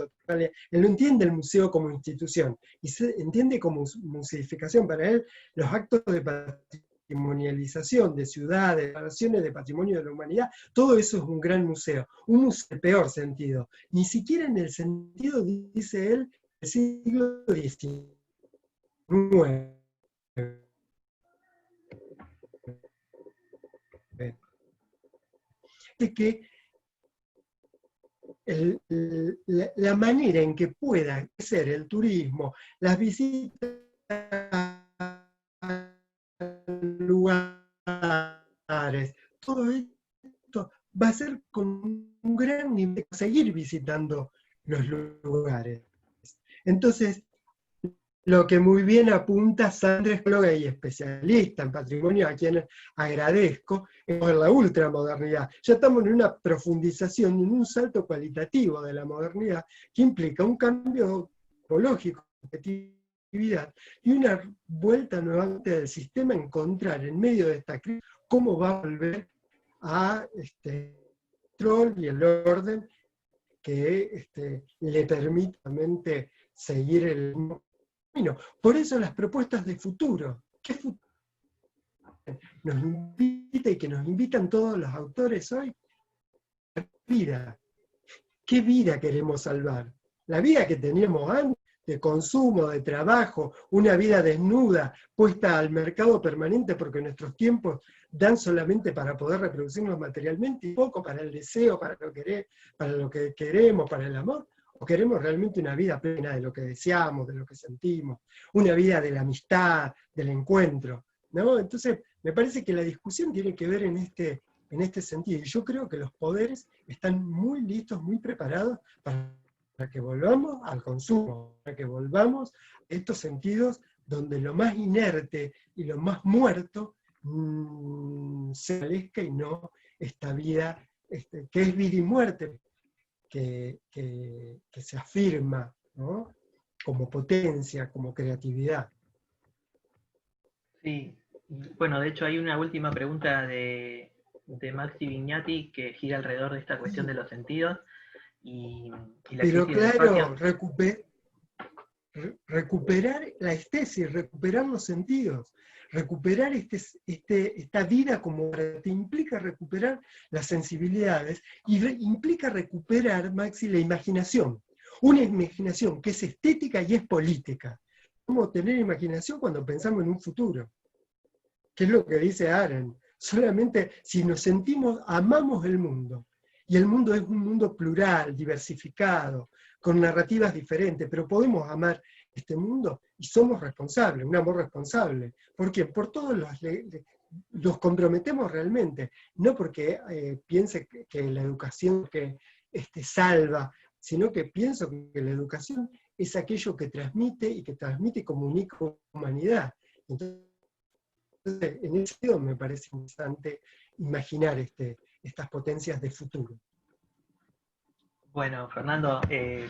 S5: no entiende el museo como institución, y se entiende como museificación. Para él, los actos de patrimonialización de ciudades, declaraciones de patrimonio de la humanidad, todo eso es un gran museo. Un museo en el peor sentido, ni siquiera en el sentido, dice él, del siglo XIX. De que la manera en que pueda ser el turismo, las visitas a lugares, todo va a ser con un gran nivel de seguir visitando los lugares. Entonces, lo que muy bien apunta Sandra, psicóloga y especialista en patrimonio, a quien agradezco, es la ultramodernidad. Ya estamos en una profundización, en un salto cualitativo de la modernidad, que implica un cambio ecológico, competitividad, y una vuelta nuevamente del sistema a encontrar en medio de esta crisis cómo va a volver a el control y el orden que le permita realmente seguir el camino. Por eso las propuestas de futuro. ¿Qué futuro nos invita y que nos invitan todos los autores hoy? La vida. ¿Qué vida queremos salvar? La vida que teníamos antes, de consumo, de trabajo, una vida desnuda, puesta al mercado permanente porque nuestros tiempos dan solamente para poder reproducirnos materialmente y poco para el deseo, para lo que queremos, para el amor. ¿O queremos realmente una vida plena de lo que deseamos, de lo que sentimos? Una vida de la amistad, del encuentro, ¿no? Entonces, me parece que la discusión tiene que ver en este sentido. Y yo creo que los poderes están muy listos, muy preparados para que volvamos al consumo, para que volvamos a estos sentidos donde lo más inerte y lo más muerto se establezca y no esta vida, que es vida y muerte, que se afirma, ¿no? Como potencia, como creatividad.
S1: Sí, bueno, de hecho hay una última pregunta de Maxi Vignati que gira alrededor de esta cuestión de los sentidos y la
S5: Pero
S1: crisis del
S5: claro,
S1: espacio.
S5: recuperar la estesis, recuperar los sentidos, recuperar esta vida como arte implica recuperar las sensibilidades y implica recuperar, Maxi, la imaginación. Una imaginación que es estética y es política. ¿Cómo tener imaginación cuando pensamos en un futuro? ¿Qué es lo que dice Arendt? Solamente si nos sentimos, amamos el mundo. Y el mundo es un mundo plural, diversificado, con narrativas diferentes, pero podemos amar este mundo y somos responsables, un amor responsable. ¿Por qué? Por todos los comprometemos realmente, no porque piense que la educación que salva, sino que pienso que la educación es aquello que transmite y comunica humanidad. Entonces, en ese sentido me parece interesante imaginar estas potencias de futuro.
S1: Bueno, Fernando,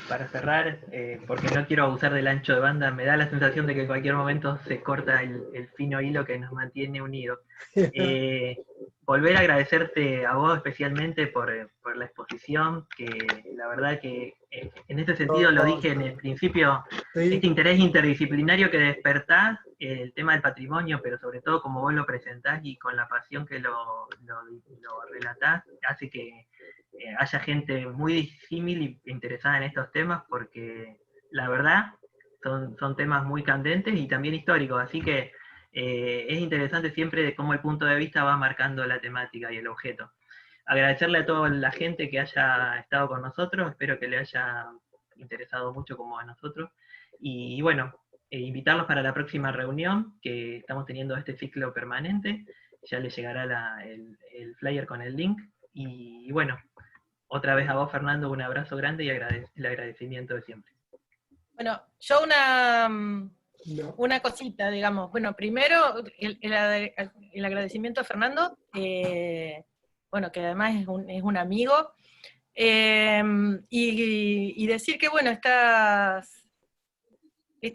S1: para cerrar, porque no quiero abusar del ancho de banda, me da la sensación de que en cualquier momento se corta el fino hilo que nos mantiene unidos. Volver a agradecerte a vos especialmente por la exposición, que la verdad que en este sentido lo dije en el principio, este interés interdisciplinario que despertás, el tema del patrimonio, pero sobre todo como vos lo presentás y con la pasión que lo relatás, hace que haya gente muy disímil e interesada en estos temas, porque la verdad son temas muy candentes y también históricos, así que es interesante siempre de cómo el punto de vista va marcando la temática y el objeto. Agradecerle a toda la gente que haya estado con nosotros, espero que le haya interesado mucho como a nosotros, y bueno, invitarlos para la próxima reunión, que estamos teniendo este ciclo permanente, ya les llegará el flyer con el link, y bueno, otra vez a vos, Fernando, un abrazo grande y el agradecimiento de siempre.
S2: Bueno, yo una cosita, digamos. Bueno, primero, el agradecimiento a Fernando, bueno, que además es un amigo, y decir que, bueno, estas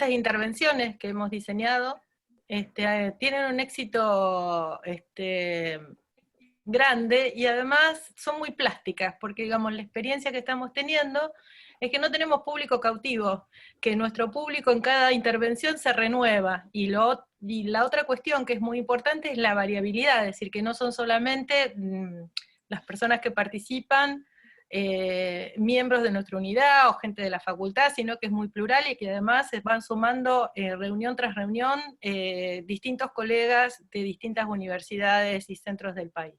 S2: intervenciones que hemos diseñado tienen un éxito grande, y además son muy plásticas, porque digamos la experiencia que estamos teniendo es que no tenemos público cautivo, que nuestro público en cada intervención se renueva, y la otra cuestión que es muy importante es la variabilidad, es decir, que no son solamente las personas que participan, miembros de nuestra unidad o gente de la facultad, sino que es muy plural y que además se van sumando reunión tras reunión distintos colegas de distintas universidades y centros del país.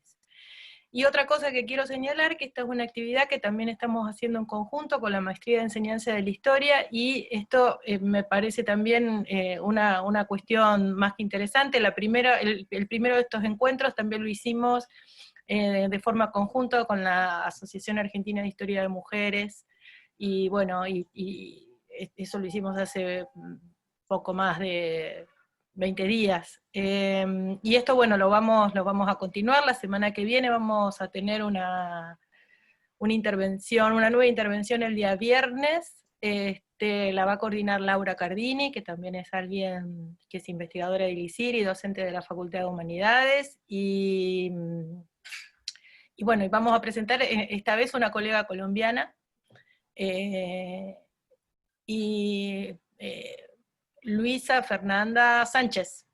S2: Y otra cosa que quiero señalar, que esta es una actividad que también estamos haciendo en conjunto con la Maestría de Enseñanza de la Historia, y esto me parece también una cuestión más que interesante. El primero de estos encuentros también lo hicimos
S6: de forma conjunta con la Asociación Argentina de Historia de Mujeres, y bueno, y eso lo hicimos hace poco más de 20 días. Y esto, bueno, lo vamos a continuar. La semana que viene vamos a tener una nueva intervención el día viernes. La va a coordinar Laura Cardini, que también es alguien que es investigadora del ICIR y docente de la Facultad de Humanidades, y bueno, y vamos a presentar esta vez una colega colombiana, Luisa Fernanda Sánchez.